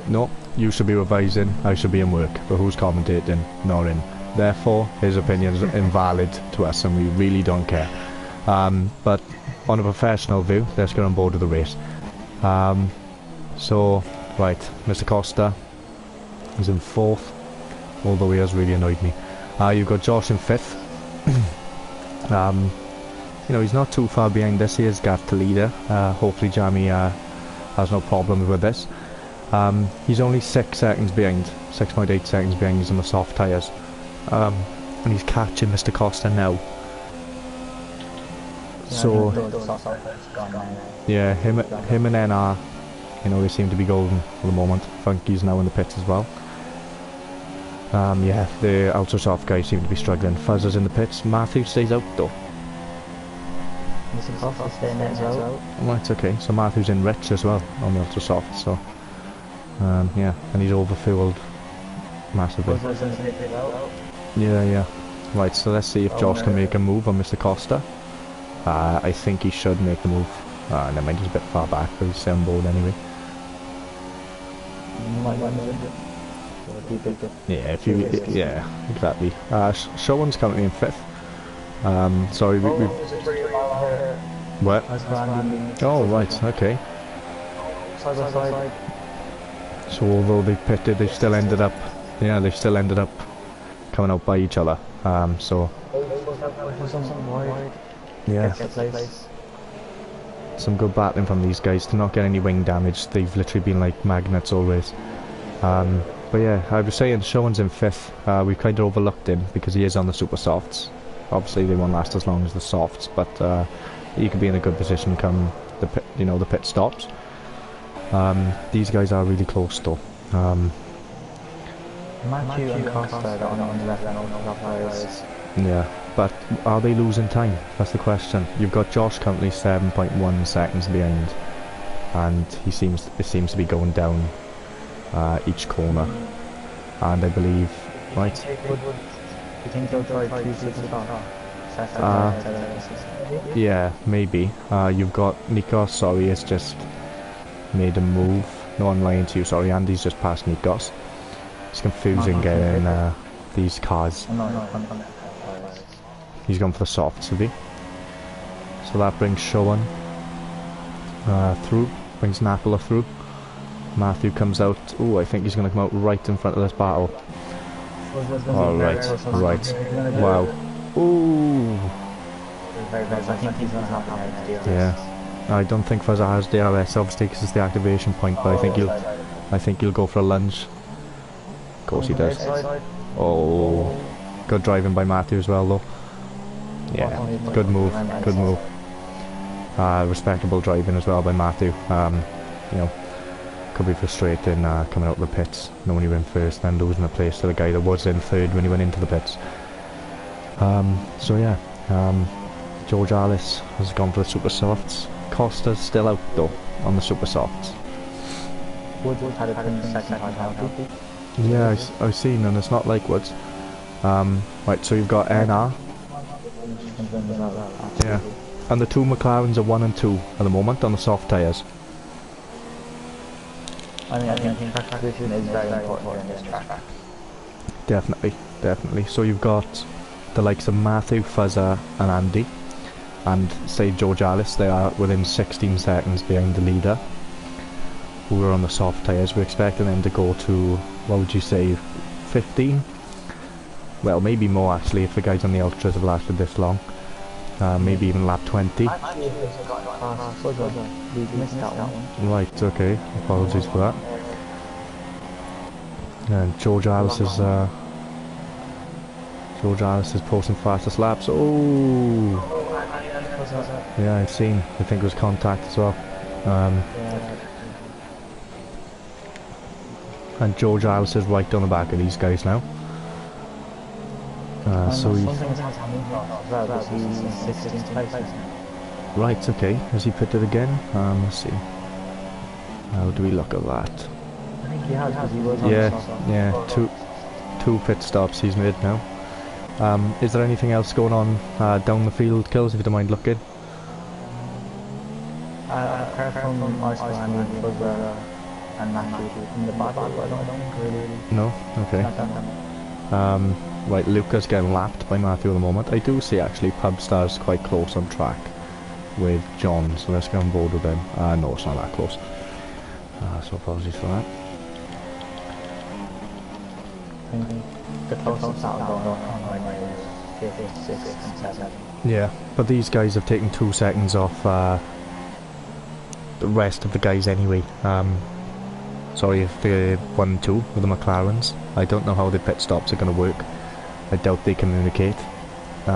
No, you should be revising, I should be in work, but who's commentating? Not in. Therefore, his opinion's invalid to us and we really don't care. But on a professional view, let's get on board with the race. So, right, Mr. Costa is in 4th, although he has really annoyed me. You've got Josh in 5th. You know, he's not too far behind this. He is gap to leader. Hopefully Jamie has no problems with this. He's only 6 seconds behind, 6.8 seconds behind. He's on the soft tyres. And he's catching Mr. Costa now. So, yeah, him and NR, you know, they seem to be golden for the moment. Funky's now in the pits as well. Yeah, the ultra soft guys seem to be struggling. Fuzz is in the pits. Matthew stays out though. Mr. Costa's staying there as well. Right, okay. So Matthew's in rich as well on the ultra soft. So, yeah, and he's overfueled massively. Yeah. Right, so let's see if Josh can make a move on Mr. Costa. I think he should make the move. Never mind, he's a bit far back, but he's on board anyway. Yeah, yeah, exactly. Showan's currently in 5th. Sorry, we what? Oh, right, okay. So although they pitted, they still ended up, yeah, they still ended up coming out by each other. So yeah, some good battling from these guys to not get any wing damage. They've literally been like magnets always. But yeah, I was saying Showan's in 5th. We kind of overlooked him because he is on the super softs. Obviously they won't last as long as the softs, but he could be in a good position come the pit, you know, the pit stops. These guys are really close though. Matthew and Costa are on the left and yeah, but are they losing time? That's the question. You've got Josh currently 7.1 seconds behind, and it seems to be going down each corner. And I believe, right? You think they'll try to yeah, maybe. You've got Nikos, sorry, has just made a move. No, I'm lying to you, sorry, Andy's just passed Nikos. It's confusing getting these cars. He's gone for the softs, have he? So that brings Showan through, brings Napala through. Matthew comes out. Oh, I think he's going to come out right in front of this battle. Oh, right. Wow. Ooh. Yeah. I don't think Fuzza has DRS, obviously, because it's the activation point, but I think he'll go for a lunge. Of course he does. Oh, good driving by Matthew as well, though. Yeah, good move. Respectable driving as well by Matthew. You know, could be frustrating coming out of the pits, knowing you were in first, then losing a place to the guy that was in 3rd when he went into the pits. So yeah, George Alice has gone for the super softs. Costa's still out though on the super softs. Yeah, I've seen, and it's not like Woods. Right, so you've got NR. Yeah, and the 2 McLarens are 1 and 2 at the moment on the soft tyres. I think track vision is very important in this track. Definitely. So you've got the likes of Matthew, Fuzza and Andy, and say George Alice. They are within 16 seconds behind the leader, who are on the soft tyres. We're expecting them to go to, what would you say, 15? Well, maybe more actually if the guys on the ultras have lasted this long. Maybe even lap 20. Right, okay. Apologies for that. And George Alice is George Alice is posting fastest laps. Oh, yeah, I've seen. I think it was contact as well. And George Alice is right on the back of these guys now. So he... Right, okay. Has he pitted again? Let's see. How do we look at that? I think he has, because he was yeah, two pit stops he's made now. Is there anything else going on down the field, Kills, if you don't mind looking? Apart from Arsenal and Matthew in the back, I don't think really. No? Okay. Right, Luca's getting lapped by Matthew at the moment. I do see actually Pubstar's quite close on track with John, so let's get on board with him. No, it's not that close. So apologies for that. The closest out going on right now is 56 and 7. Yeah, but these guys have taken 2 seconds off the rest of the guys anyway. Sorry if they 1-2 with the McLarens. I don't know how the pit stops are going to work. I doubt they communicate, you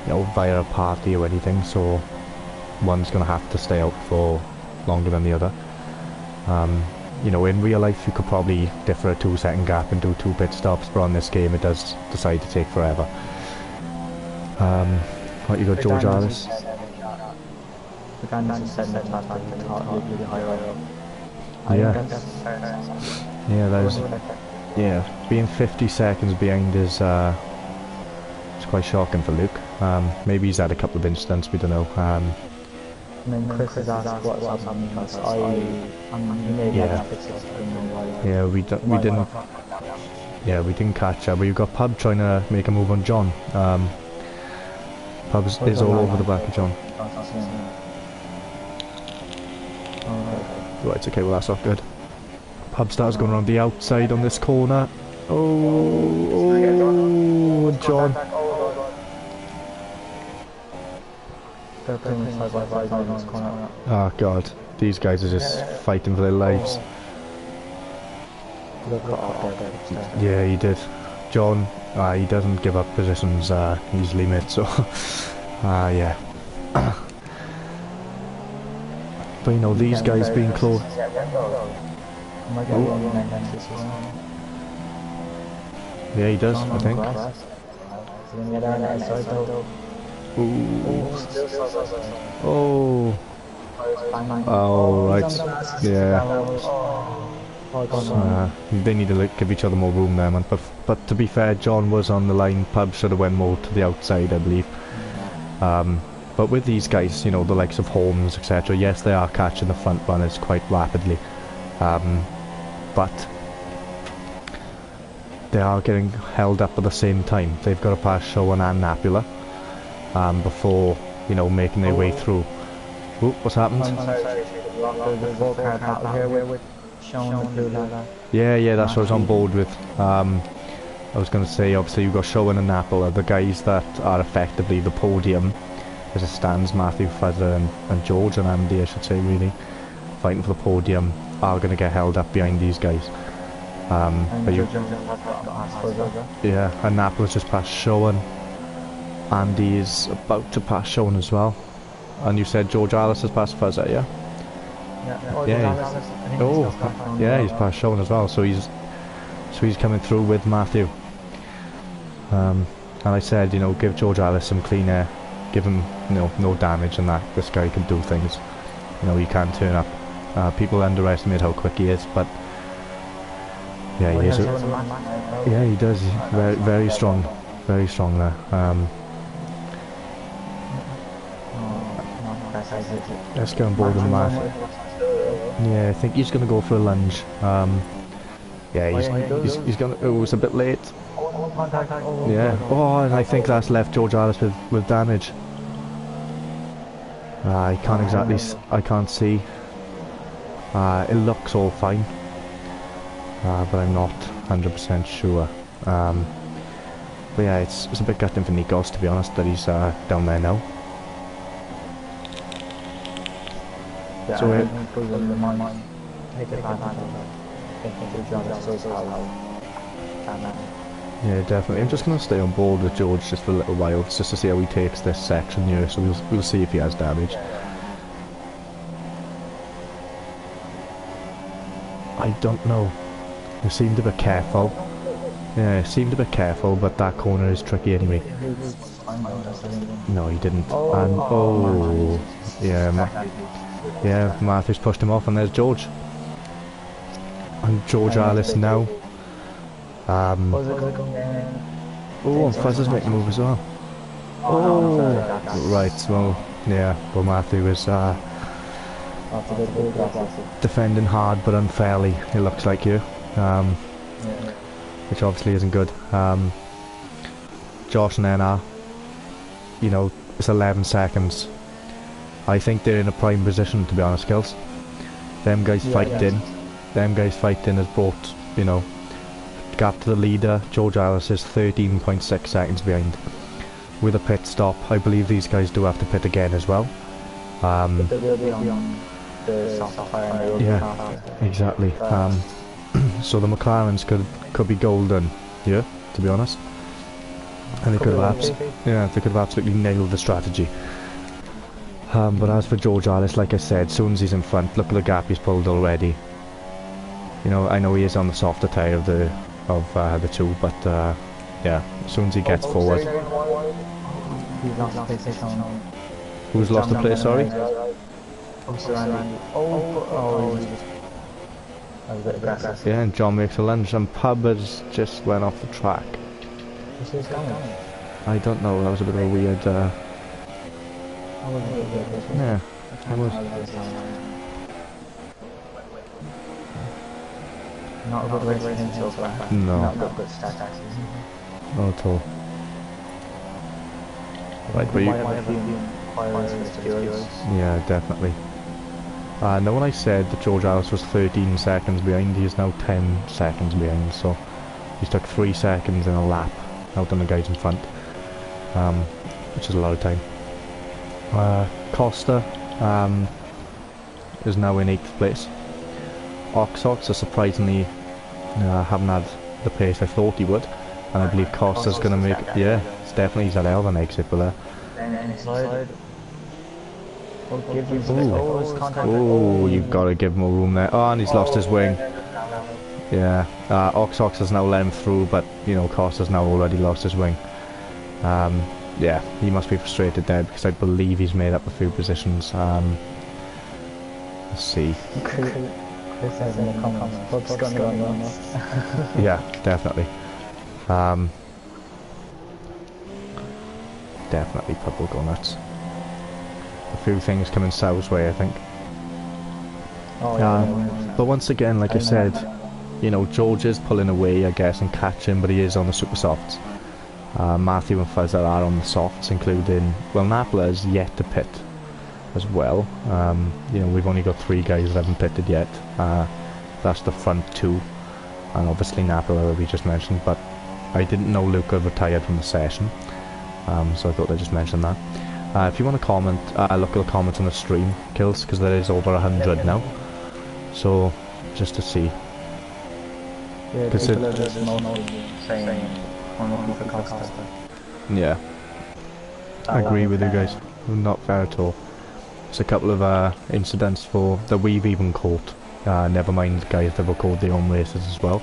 know, via a party or anything, so one's going to have to stay out for longer than the other. You know, in real life you could probably differ a 2-second gap and do 2 pit stops, but on this game it does decide to take forever. Right, you got George Alice. The guy needs to set that up and really high up. Yeah. Yeah, that is... Yeah, being 50 seconds behind is it's quite shocking for Luke. Maybe he's had a couple of incidents, we don't know. And then Chris has asked what's happening because he may get fixed. Yeah, we didn't. Yeah, we didn't catch that. But you've got Pub trying to make a move on John. Pub is all over the back of John. Right, okay, well that's not good. Pub starts going around the outside on this corner. Oh, John. Oh god, these guys are just fighting for their lives. Yeah, he did. John, he doesn't give up positions easily, mate, so... yeah. But you know, these guys being close... Yeah, he does, I think. Ooh. Oh. Oh, right. Yeah. They need to give each other more room there, man. But to be fair, John was on the line. Pub should have went more to the outside, I believe. But with these guys, you know, the likes of Holmes, etc., yes, they are catching the front runners quite rapidly. But they are getting held up at the same time. They've got to pass Showan and Napula before, you know, making their way through. Ooh, what's happened? Yeah, that's what I was on board with. I was going to say, obviously you've got Showan and Napula, the guys that are effectively the podium as it stands. Matthew, Fuzzer and George and Andy, I should say, really, fighting for the podium, are going to get held up behind these guys. But yeah, and Napola's just passed Showan. Andy is about to pass Showan as well. And you said George Alice has passed Fuzzer, yeah? Yeah, he's passed Showan as well, so he's coming through with Matthew. And I said, you know, give George Alice some clean air, give him, you know, no damage, and that this guy can do things. You know, he can turn up. People underestimate how quick he is, but yeah, he is. Yeah, he does. Very, very strong there. Let's get on board with Matthew. Yeah, I think he's going to go for a lunge. Yeah, he's going to... Oh, it's a bit late. Yeah. Oh, and I think that's left George Alice with damage. I can't exactly... I can't see. It looks all fine. But I'm not 100% sure. But yeah, it's a bit gutting for Nikos, to be honest, that he's down there now. So Yeah, definitely. I'm just going to stay on board with George just for a little while, just to see how he takes this section here, so we'll see if he has damage. I don't know. They seemed a bit careful. Yeah, seemed a bit careful, but that corner is tricky anyway. No, he didn't. And oh, yeah, Matthew's pushed him off, and there's George. And George Alice now. Oh, and Fuzz is making a move as well. Oh, right. Well, yeah. Well, Matthew is defending hard but unfairly. It looks like here. Which obviously isn't good. Josh and NR, you know, it's 11 seconds. I think they're in a prime position, to be honest, Kills. Them guys fighting has brought, you know, gap to the leader. George Alice is 13.6 seconds behind. With a pit stop, I believe these guys do have to pit again as well. Yeah, exactly. So the McLarens could be golden here, to be honest, and they could have absolutely nailed the strategy. But as for George Alice, like I said, as soon as he's in front, look at the gap he's pulled already. You know, I know he is on the softer tyre of the two, but yeah, as soon as he gets forward. Who's lost the place? Sorry. Yeah, and John makes a lunge, and Pub has just went off the track. I don't know, that was a bit of a weird, yeah, it was. Not a good race for him so far. No. Not good stats. Not at all. Right, but you... Yeah, definitely. Now when I said that George Alice was 13 seconds behind, he is now 10 seconds behind, so he's took 3 seconds in a lap out on the guys in front, which is a lot of time. Costa is now in 8th place. Oxox are surprisingly haven't had the pace I thought he would, and I believe Costa's going to make, yeah, it's definitely, he's had a hell of an exit for there. Oh, you've got to give him more room there. Oh, and he's lost his wing. Yeah, Oxox has now let him through, but you know, Costa's now already lost his wing. Yeah, he must be frustrated there because I believe he's made up a few positions. Let's see. Yeah, definitely. Definitely Pub will go nuts. A few things coming South's way, I think. But once again, like I said, you know, George is pulling away, I guess, and catching, but he is on the super softs. Matthew and Fuzzer are on the softs, including, well, Napla is yet to pit as well. You know, we've only got 3 guys that haven't pitted yet. That's the front 2, and obviously Napla, we just mentioned, but I didn't know Luca retired from the session, so I thought I'd just mention that. If you want to comment, look at the comments on the stream, Kills, because there is over 100 now, so just to see. Yeah, I agree with you guys, not fair at all. There's a couple of incidents that we've even caught, never mind guys that record their own races as well.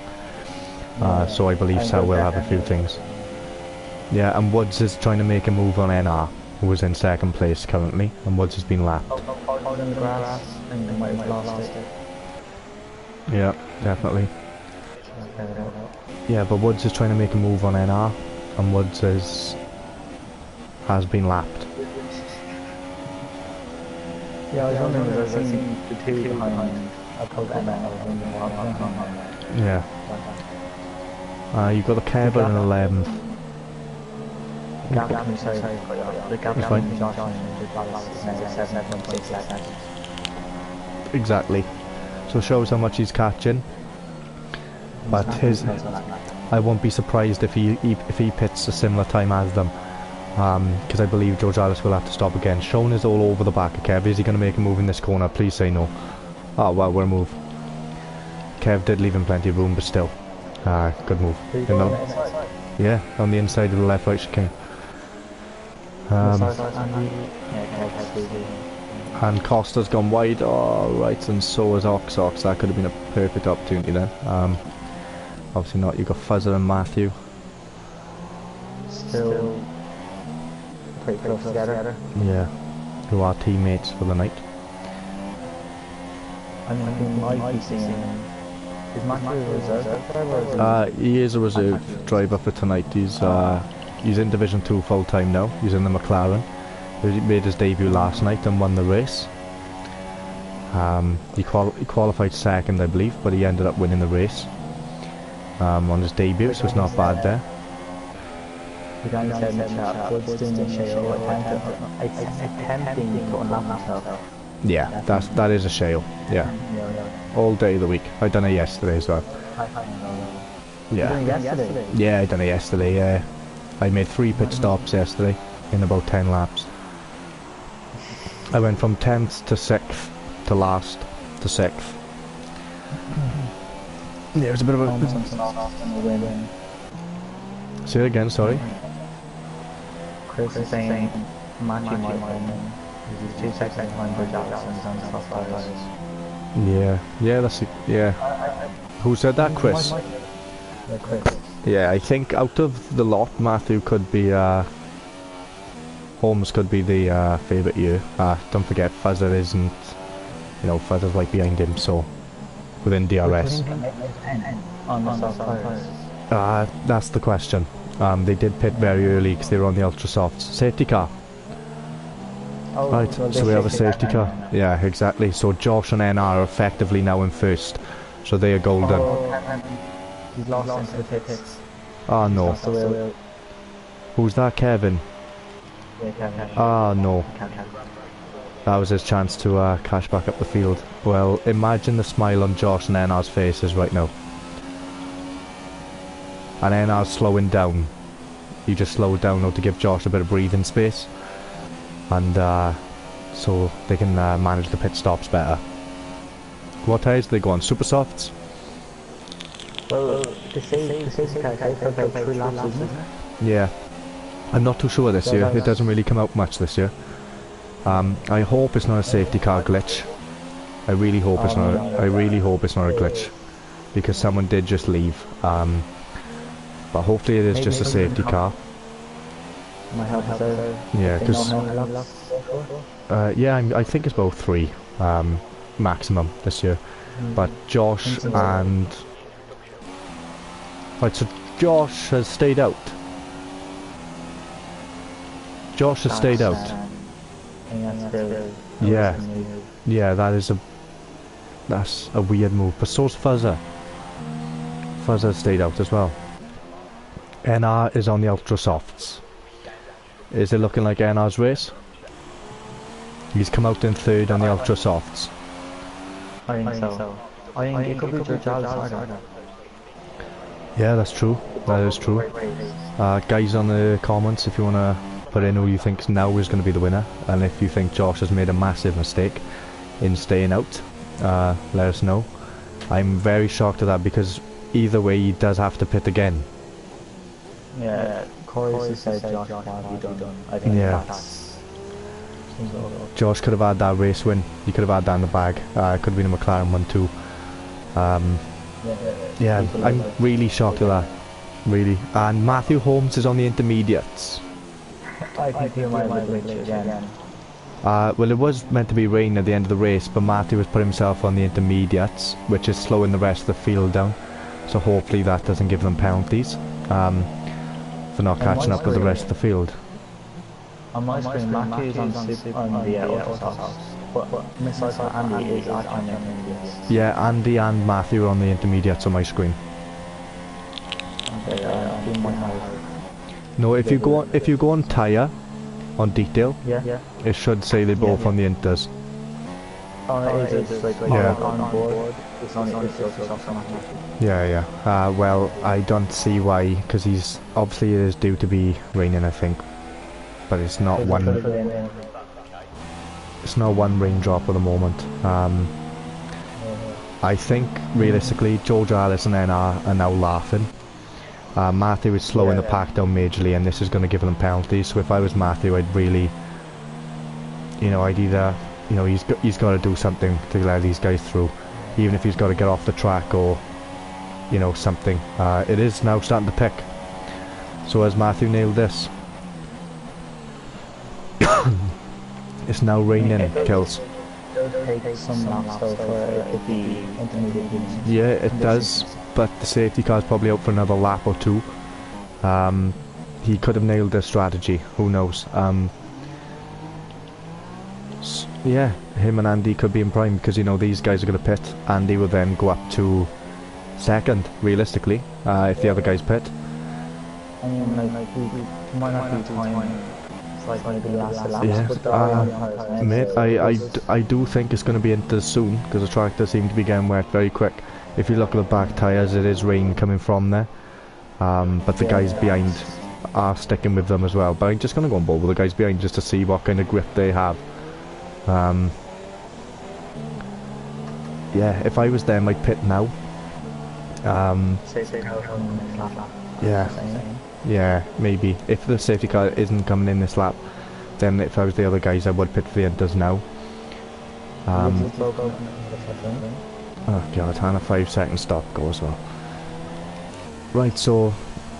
So I believe Sal will have a few things. Yeah, and Woods is trying to make a move on NR, who is in 2nd place currently, and Woods has been lapped. Yeah, definitely. Yeah, but Woods is trying to make a move on NR, and Woods has been lapped. Yeah, I was wondering if I seen the 2 behind. Yeah. You've got the Kevin in 11th. Exactly. So it shows how much he's catching. But I won't be surprised if he pits a similar time as them. Because I believe George Alice will have to stop again. Sean is all over the back of Kev. Is he going to make a move in this corner? Please say no. Oh, well, we're a move. Kev did leave him plenty of room, but still. Good move. Yeah, on the inside of the left-right chicane. And Costa's gone wide. Oh, right, and so has Ox. That could have been a perfect opportunity then. Obviously not. You've got Fuzzer and Matthew. Still pretty close together. Yeah, who are teammates for the night. I mean, we might be seeing... Is Matthew a reserve driver? He is a reserve driver for tonight. He's in Division 2 full-time now. He's in the McLaren. He made his debut last night and won the race. He qualified second, I believe, but he ended up winning the race on his debut, so it's not bad there. The guy said in the chat, Bud's doing a shale, attempting to unlock himself. Yeah, that is a shale. Yeah. All day of the week. I done it yesterday as well. Yeah. Yesterday? Yeah, I done it yesterday. Yeah. I made 3 pit stops yesterday in about 10 laps. I went from 10th to 6th to last to 6th. Yeah, it was a bit of a... Say it again, sorry. Chris is saying Matthew might win. He's 2 seconds behind Bridge Allison's on top tires. Yeah, that's it. Yeah. Who said that, Chris? Yeah, Chris. Yeah, I think out of the lot, Matthew could be, Holmes could be the favourite here. Don't forget, Fuzzer isn't, you know, Fuzzer's right behind him, so within DRS. On the soft tires. That's the question. They did pit very early because they were on the ultra softs. Safety car. Oh, Right, well, so we have a safety car. Yeah, exactly. So Josh and NR are effectively now in first, so they are golden. He's lost into the pits. Oh no. Who's that, Kevin? Yeah, Kevin. Ah no. That was his chance to cash back up the field. Well, imagine the smile on Josh and NR's faces right now. And NR's slowing down. He just slowed down now to give Josh a bit of breathing space. And so they can manage the pit stops better. What tyres do they go on? Super softs? Well, the safety car for about 3 laps, isn't it? Yeah. I'm not too sure this year. It doesn't really come out much this year. I hope it's not a safety car glitch. I really hope it's not. I really hope it's not a glitch, because someone did just leave. But hopefully it is just a safety car. Yeah, because yeah, I think it's about 3 maximum this year. But Josh and right, so Josh has stayed out. Josh has stayed out. Yeah, yeah, that's a weird move. But so's Fuzzer. Fuzzer stayed out as well. NR is on the ultra softs. Is it looking like NR's race? He's come out in 3rd on the ultra softs. I think so. I think it could be Bridge Allison. Yeah, that's true. That is true. Guys on the comments, if you want to put in who you think now is going to be the winner, and if you think Josh has made a massive mistake in staying out, let us know. I'm very shocked at that, because either way he does have to pit again. Yeah, Corey said Josh can't be done. I think that's... Josh could have had that race win. He could have had that in the bag. It could have been a McLaren one too. Yeah, I'm really shocked at that. Really. And Matthew Holmes is on the intermediates. I think he might have been glitched again. Well, it was meant to be rain at the end of the race, but Matthew has put himself on the intermediates, which is slowing the rest of the field down. So hopefully that doesn't give them penalties for not catching up with the rest of the field. On my screen, Matthew is on the ultra but Miss Andy is actually on the intermediates. Yeah, Andy and Matthew are on the intermediates on my screen. Okay, no, if you go on tyre, on detail, it should say they're both on the inters. Oh, it is. It's like on board. It's on the inters. Yeah. Well, I don't see why, because he's obviously it is due to be raining, I think, but it's not one. It's not one raindrop at the moment. I think realistically, George Alice and NR are now laughing Matthew is slowing the pack down majorly, and this is going to give them penalties. So if I was Matthew, I'd really, you know, I'd either, you know, he's got to do something to let these guys through, even if he's got to get off the track or, you know, something. It is now starting to pick. So has Matthew nailed this? It's now raining, kills. Yeah, it does, but the safety car's probably out for another lap or two. He could have nailed this strategy, who knows. Yeah, him and Andy could be in prime, because, you know, these guys are going to pit. Andy will then go up to second, realistically, if the other guys pit. I mean, like, we might not be time. Like maybe last lap, yeah. Mate, I do think it's going to be into soon, because the track does seem to be getting wet very quick. If you look at the back tyres, it is rain coming from there. But the guys behind are sticking with them as well. But I'm just going to go on board with the guys behind just to see what kind of grip they have. Yeah, if I was them, I'd pit now. Yeah. Yeah, maybe. If the safety car isn't coming in this lap, then if I was the other guys, I would pit for the Inters now. Oh god, and a 5-second stop go as well. Right, so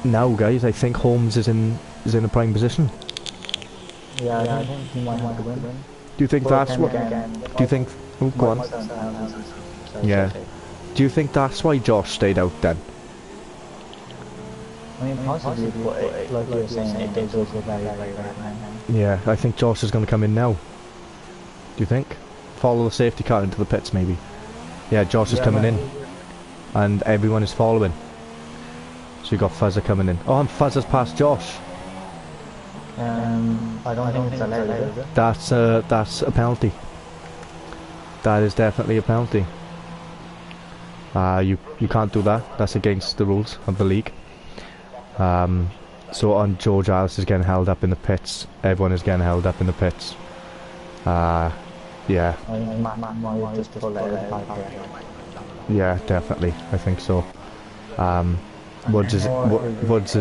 now guys, I think Holmes is in a prime position. Yeah, I think he might have to win. Do you think that's what? Do you think? Oh, go on. Yeah. Do you think that's why Josh stayed out then? I mean, possibly, but like you were saying, it does look very, very right now. Yeah, I think Josh is going to come in now. Do you think? Follow the safety car into the pits, maybe. Yeah, Josh is coming in, and everyone is following. So you got Fuzzer coming in. Oh, and Fuzzer's past Josh. I don't think it's allowed, is it? That's a penalty. That is definitely a penalty. You can't do that. That's against the rules of the league. So on George Alice is getting held up in the pits. Everyone is getting held up in the pits. Yeah. Yeah, definitely. I think so. Woods is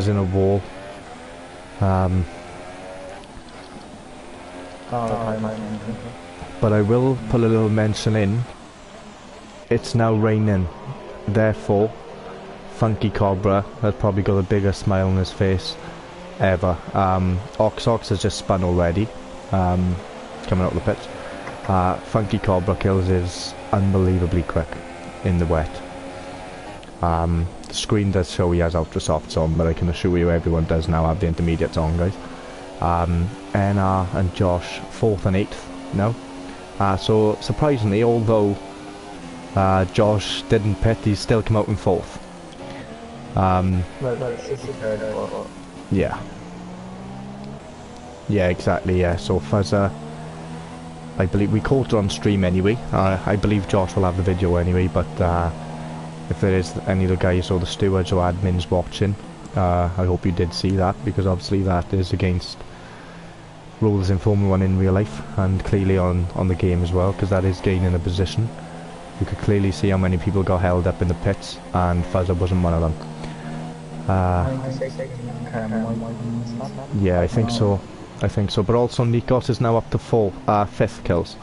in a wall. But I will put a little mention in. It's now raining, therefore Funky Cobra has probably got the biggest smile on his face ever. Ox has just spun already, coming out of the pit. Funky Cobra kills is unbelievably quick in the wet. The screen does show he has ultra softs on, but I can assure you everyone does now have the intermediates on, guys. NR and Josh 4th and 8th now. So surprisingly, although Josh didn't pit, he's still come out in 4th. Yeah. Yeah, exactly, yeah. So Fuzzer, I believe we caught it on stream anyway. I believe Josh will have the video anyway, but if there is any of the guys or the stewards or admins watching, I hope you did see that, because obviously that is against rules in Formula 1 in real life, and clearly on the game as well, because that is gaining a position. You could clearly see how many people got held up in the pits, and Fuzzer wasn't one of them. Yeah, I think so. But also Nikos is now up to 5th kills.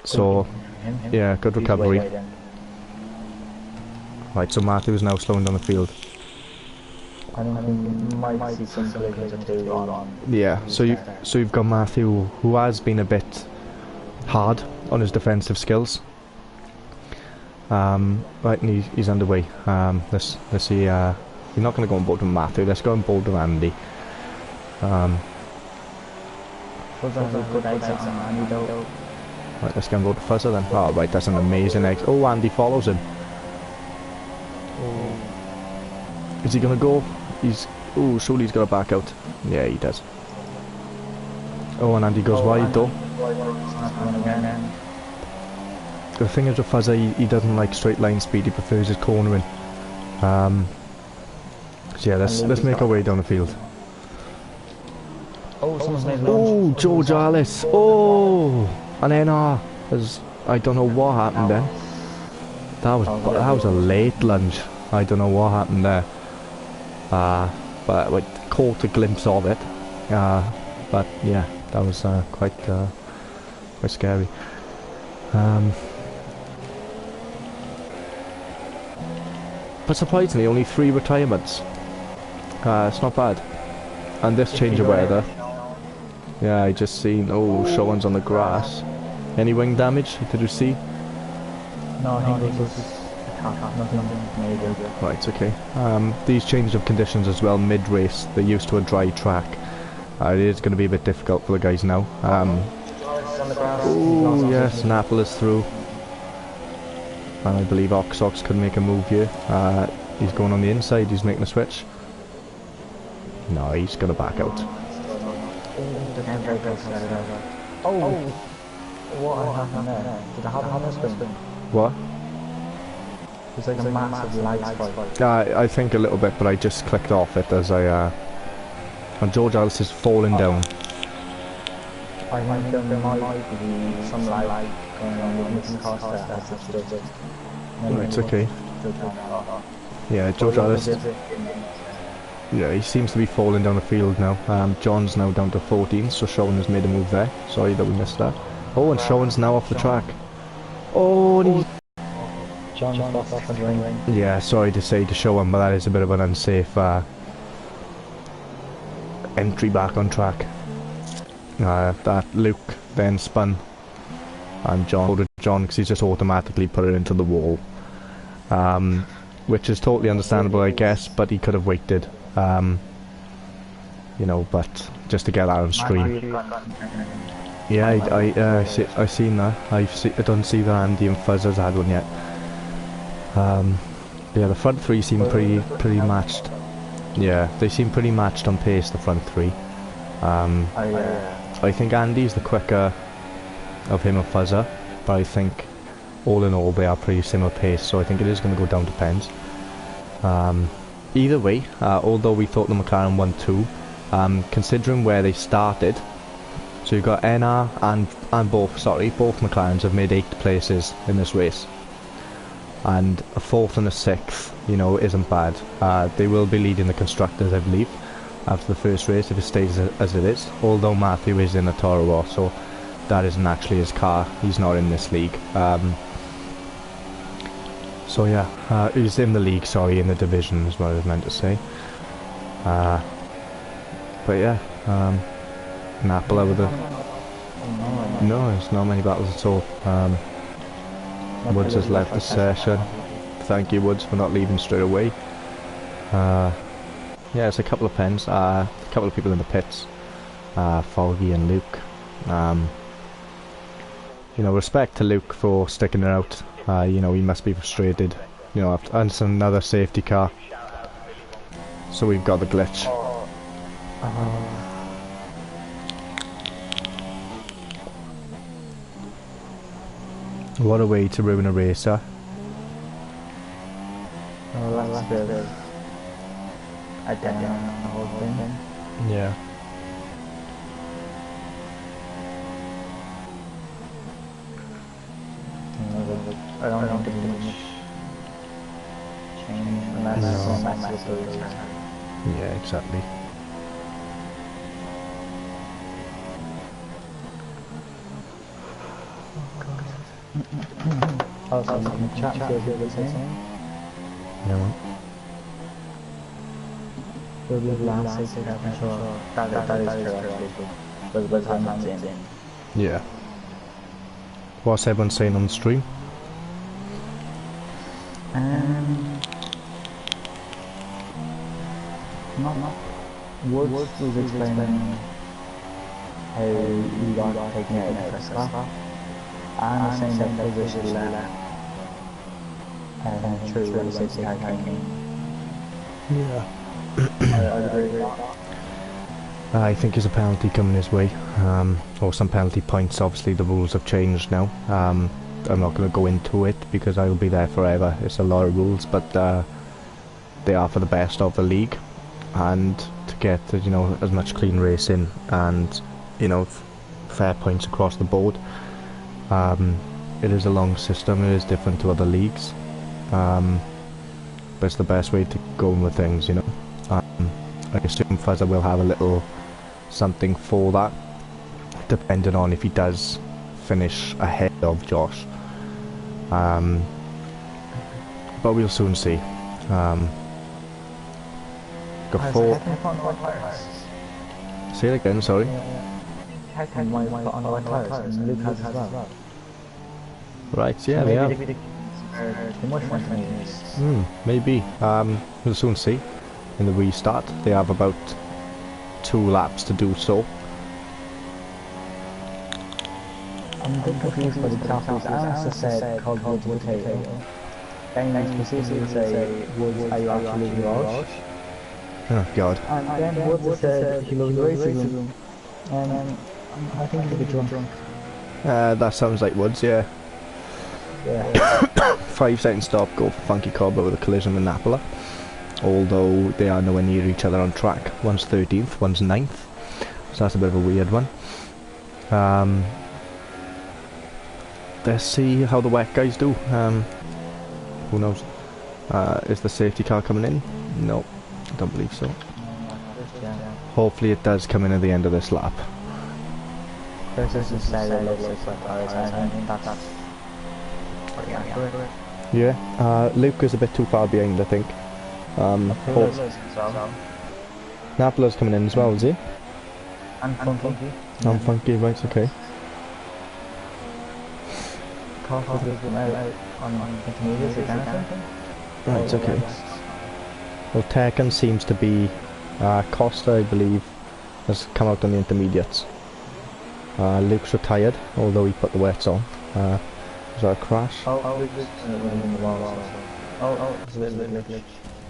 So yeah, good recovery. Right, so Matthew is now slowing down the field. Yeah, so you've got Matthew, who has been a bit hard on his defensive skills. Right, and he's underway. Let's see. You're not going to go on board with Matthew. Let's go on board with Andy. Right, let's go on board with Fuzzer then. Oh, right, that's an amazing exit. Oh, Andy follows him. Is he going to go? Oh, surely he's got to back out. Yeah, he does. Oh, and Andy goes wide though. The thing is with Fuzzer, he doesn't like straight line speed, he prefers his cornering. So yeah, let's make our way down the field. Oh, George Alice! Oh! And NR, I don't know what happened then. That was a late lunge. I don't know what happened there. But I caught a glimpse of it. But yeah, that was quite scary. But surprisingly, only 3 retirements. It's not bad. And this change of weather. Yeah, I just seen. Oh, Sean's on the grass. Any wing damage? Did you see? No, I think it was nothing major. Right, okay. These change of conditions as well mid-race. They're used to a dry track. It is going to be a bit difficult for the guys now. Oh yes, Napple is through. And I believe Oxox can make a move here. He's going on the inside, he's making a switch. No, he's going to back out. Oh! What happened there? Did it happen on the spin? What? It's like a massive lag spike. I think a little bit, but I just clicked off it as I... and George Alice is falling down. I think there might be some lag going on with Mr. Costa as it's does it. Right, okay. Yeah, George Alice... Yeah, he seems to be falling down the field now. John's now down to 14, so Sean has made a move there. Sorry that we missed that. Oh, and Sean's now off the track. Oh, and he's... John's off the ring. Yeah, sorry to say to Sean, but that is a bit of an unsafe entry back on track. That Luke then spun, and John because he's just automatically put it into the wall, which is totally understandable, I guess. But he could have waited, you know. But just to get that on stream. Yeah, I seen that. I don't see that Andy and Fuzz has had one yet. Yeah, the front 3 seem pretty matched. Yeah, they seem pretty matched on pace, the front 3. I think Andy's the quicker of him and Fuzzer, but I think all in all they are pretty similar pace, so I think it is going to go down to pens. Either way, although we thought the McLaren won 2, considering where they started, so you've got NR and both McLarens have made 8 places in this race. And a 4th and a 6th, you know, isn't bad. They will be leading the constructors, I believe, after the first race if it stays as it is. Although Matthew is in a Toro Rosso, that isn't actually his car. He's not in this league. So yeah, he's in the league. Sorry, in the division is what I was meant to say. But yeah, Napple over the. No, there's not many battles at all. Woods has left the session. Thank you, Woods, for not leaving straight away. Yeah, it's a couple of pens, a couple of people in the pits, Foggy and Luke. You know, respect to Luke for sticking it out. You know, he must be frustrated. You know, and it's another safety car. So we've got the glitch. What a way to ruin a racer. Oh, that's good. I down the whole thing. Yeah. I don't think much change unless Max will return. Yeah, exactly. Also, in the chat, feel the same. No. Will be last 6 I'm sure. That is correct. But I'm not saying. Yeah. What's everyone saying on the stream? Not. Woods was explaining how you got taken out of the first lap. And saying that they wish it left. True, when safety car came in. Yeah. I agree with that. I think there's a penalty coming his way, or some penalty points. Obviously the rules have changed now. I'm not going to go into it because I will be there forever. It's a lot of rules, but they are for the best of the league, and to get, you know, as much clean racing and, you know, fair points across the board. It is a long system. It is different to other leagues, but it's the best way to go with things, you know. I assume Fuzzer will have a little something for that, depending on if he does finish ahead of Josh. But we'll soon see. Got 4. Say it again, sorry. Right, yeah, they have. Maybe. We'll soon see. In the restart, they have about 2 laps to do so. I'm a bit confused by the TUF. I also said called Woods Potato. Then specifically say, Woods, are you actually Raj? Oh god. And then Woods said he loves racism. And I think he's a bit drunk. That sounds like Woods, yeah. Yeah. 5-second stop, go for Funky Cobb with a collision with Napola. Although they are nowhere near each other on track. One's 13th, one's 9th. So that's a bit of a weird one. Let's see how the wet guys do. Who knows? Is the safety car coming in? No, I don't believe so. Hopefully it does come in at the end of this lap. Yeah, Luke is a bit too far behind, I think. Napola's coming in as well, is he? And Funky. I'm Funky, right, okay. Right, okay. Well, Tekken seems to be Costa, I believe, has come out on the intermediates. Luke's retired, although he put the wets on. Was that a crash?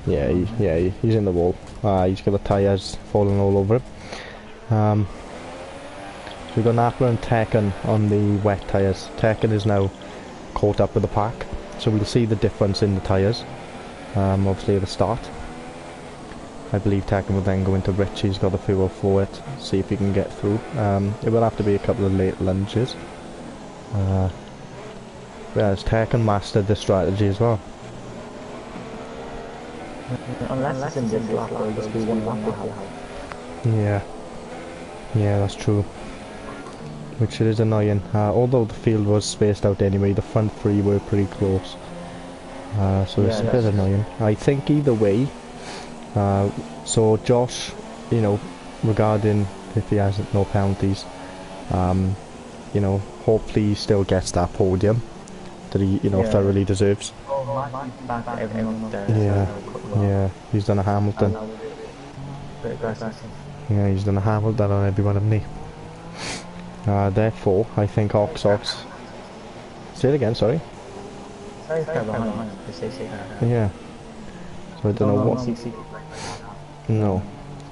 Yeah, he's in the wall. He's got the tyres falling all over him. So we've got Napla and Tekken on the wet tyres. Tekken is now caught up with the pack, so we'll see the difference in the tyres, obviously at the start. I believe Tekken will then go into Rich, he's got the fuel for it, see if he can get through. It will have to be a couple of late lunges. Whereas Tekken mastered the strategy as well. Unless it's in this lap, it'll just be one lap behind. Yeah, that's true. Which is annoying. Although the field was spaced out anyway, the front 3 were pretty close. So it's a bit annoying. I think either way, so Josh, you know, regarding if he has no penalties, you know, hopefully he still gets that podium that he, you know, thoroughly deserves. Yeah, he's done a Hamilton. Yeah, he's done a Hamilton on everyone, hasn't he? Therefore, I think Ox. Say it again, sorry. Yeah. So I don't know what. No,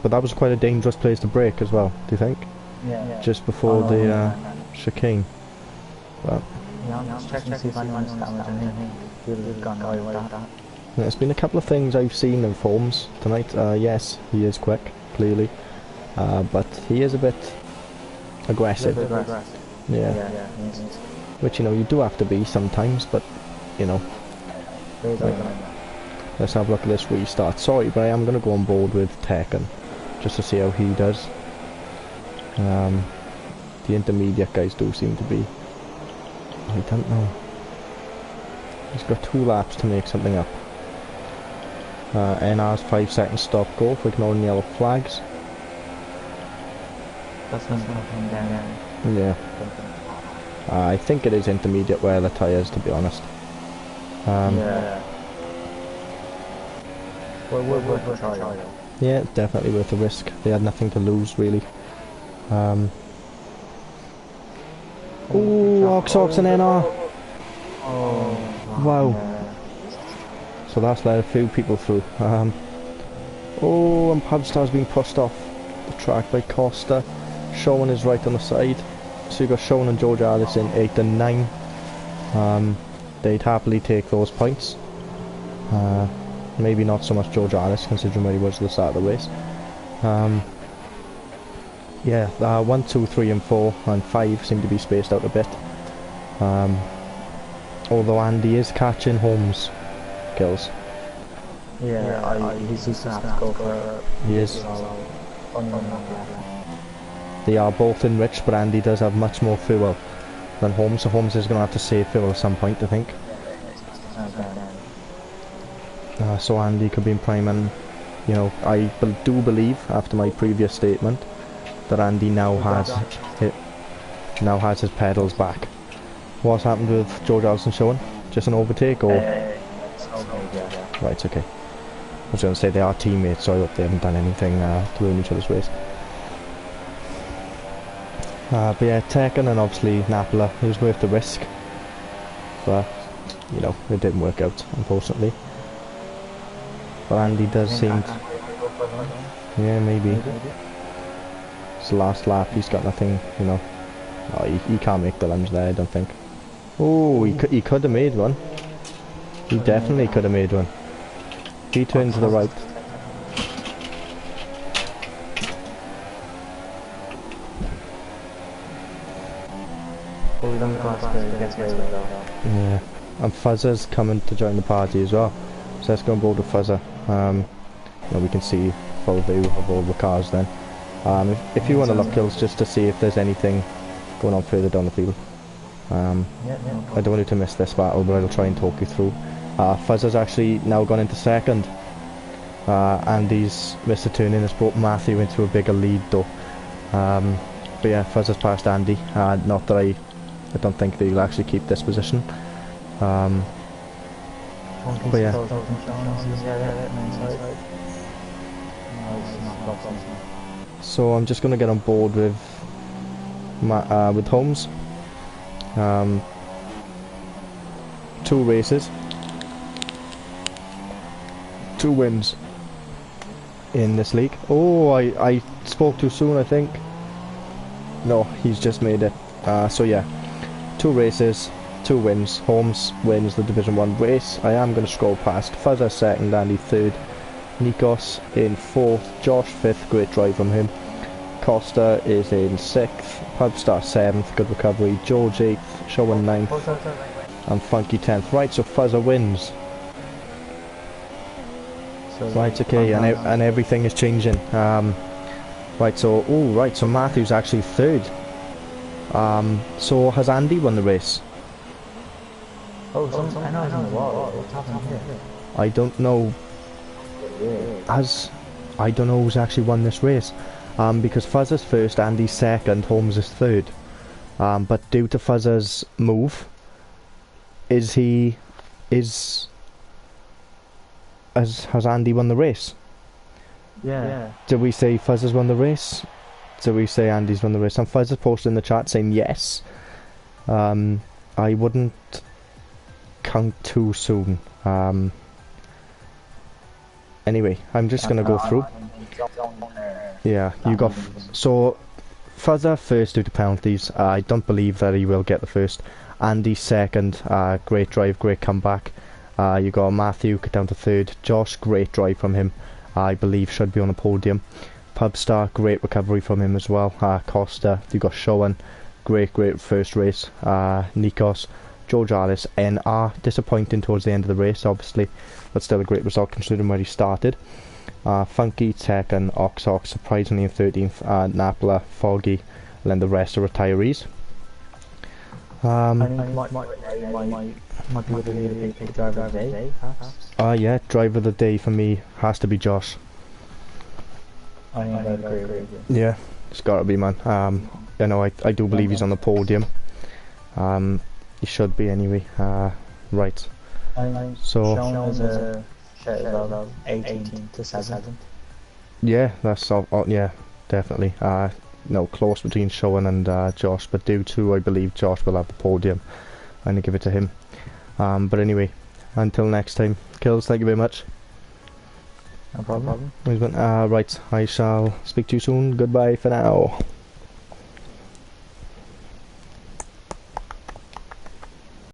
but that was quite a dangerous place to brake as well. Do you think? Yeah. Just before the chicane. But I'm just checking to see if anyone's damaged. there's been a couple of things I've seen in forms tonight. Yes, he is quick, clearly, but he is a bit aggressive. Yeah. Which, you know, you do have to be sometimes, but you know. Let's have a look at this restart. Sorry, but I am going to go on board with Tekken just to see how he does. The intermediate guys do seem to be. I don't know. He's got 2 laps to make something up. NR's 5-second stop go for ignoring yellow flags. That's not coming down. Yeah. I think it is intermediate wear the tyres, to be honest. Worth a try. Yeah, definitely worth the risk. They had nothing to lose, really. Ooh, Ox and NR. Wow. So that's let a few people through. Oh, and Pubstar's been pushed off the track by Costa. Sean is right on the side. So you've got Sean and George Alice in 8 and 9. They'd happily take those points. Maybe not so much George Alice, considering where he was at the start of the race. Yeah, 1, 2, 3 and 4 and 5 seem to be spaced out a bit. Although Andy is catching Holmes kills. He's just gonna have to go for. He is. Only They are both enriched, but Andy does have much more fuel than Holmes, so Holmes is going to have to save fuel at some point, I think. So Andy could be in prime, and you know, I do believe, after my previous statement, that Andy now has his pedals back. What's happened with George Allison showing? Just an overtake, or? Right, okay. I was going to say they are teammates, so I hope they haven't done anything to ruin each other's race. But yeah, Tekken and obviously Napla, it was worth the risk. But, you know, it didn't work out, unfortunately. But Andy does seem to... Yeah, maybe. It's the last lap, he's got nothing, you know. Oh, he can't make the lunge there, I don't think. Oh, he could have made one. He definitely could have made one. He turned to the right. Yeah, and Fuzzer's coming to join the party as well. So let's go on board with Fuzzer. Well, we can see full view of all the cars then. If you want to look, Kills, just to see if there's anything going on further down the field. I don't want you to miss this battle, but I'll try and talk you through. Fuzzer's actually now gone into second. Andy's missed a turn in, has brought Matthew into a bigger lead though. But yeah, Fuzzer's passed Andy. Not that I don't think that he'll actually keep this position. But yeah. So I'm just going to get on board with Holmes. 2 races, 2 wins in this league. Oh, I spoke too soon, I think. No, he's just made it. So yeah, 2 races, 2 wins. Holmes wins the Division 1 race. I am going to scroll past. Fuzzer second, Andy third. Nikos in 4th, Josh 5th, great drive from him. Costa is in 6th, Pubstar 7th, good recovery. George 8th, Showan 9th, and Funky 10th. Right, so Fuzzer wins. Right, okay, and everything is changing. Right, so so Matthew's actually 3rd. So has Andy won the race? I don't know. I don't know who's actually won this race. Because Fuzzer's 1st, Andy's 2nd, Holmes is 3rd. But due to Fuzzer's move, has Andy won the race? Yeah. Do we say Fuzzer's won the race? Do we say Andy's won the race? And Fuzzer's posted in the chat saying yes. I wouldn't count too soon. Anyway, I'm just going to go through. Yeah, you got... So, Fuzzer 1st due to penalties. I don't believe that he will get the 1st. Andy 2nd, great drive, great comeback. You got Matthew down to 3rd. Josh, great drive from him. I believe should be on the podium. Pubstar, great recovery from him as well. Costa, you got Showan, great first race. Nikos, George Alice, NR, disappointing towards the end of the race obviously, but still a great result considering where he started. Funky, Tekken, Ox, surprisingly in 13th. Napla, Foggy, and then the rest are retirees. Might be the driver of the day, perhaps? Yeah, driver of the day for me has to be Josh. Yeah, it's got to be, man. You know, I do believe he's on the podium. He should be anyway. Right. So. 18 to 7th. Yeah, that's all. Yeah, definitely. No, close between Showan and Josh, but due to I believe Josh will have the podium, I'm gonna give it to him. But anyway, until next time, Kills, thank you very much. No problem. Right, I shall speak to you soon. Goodbye for now.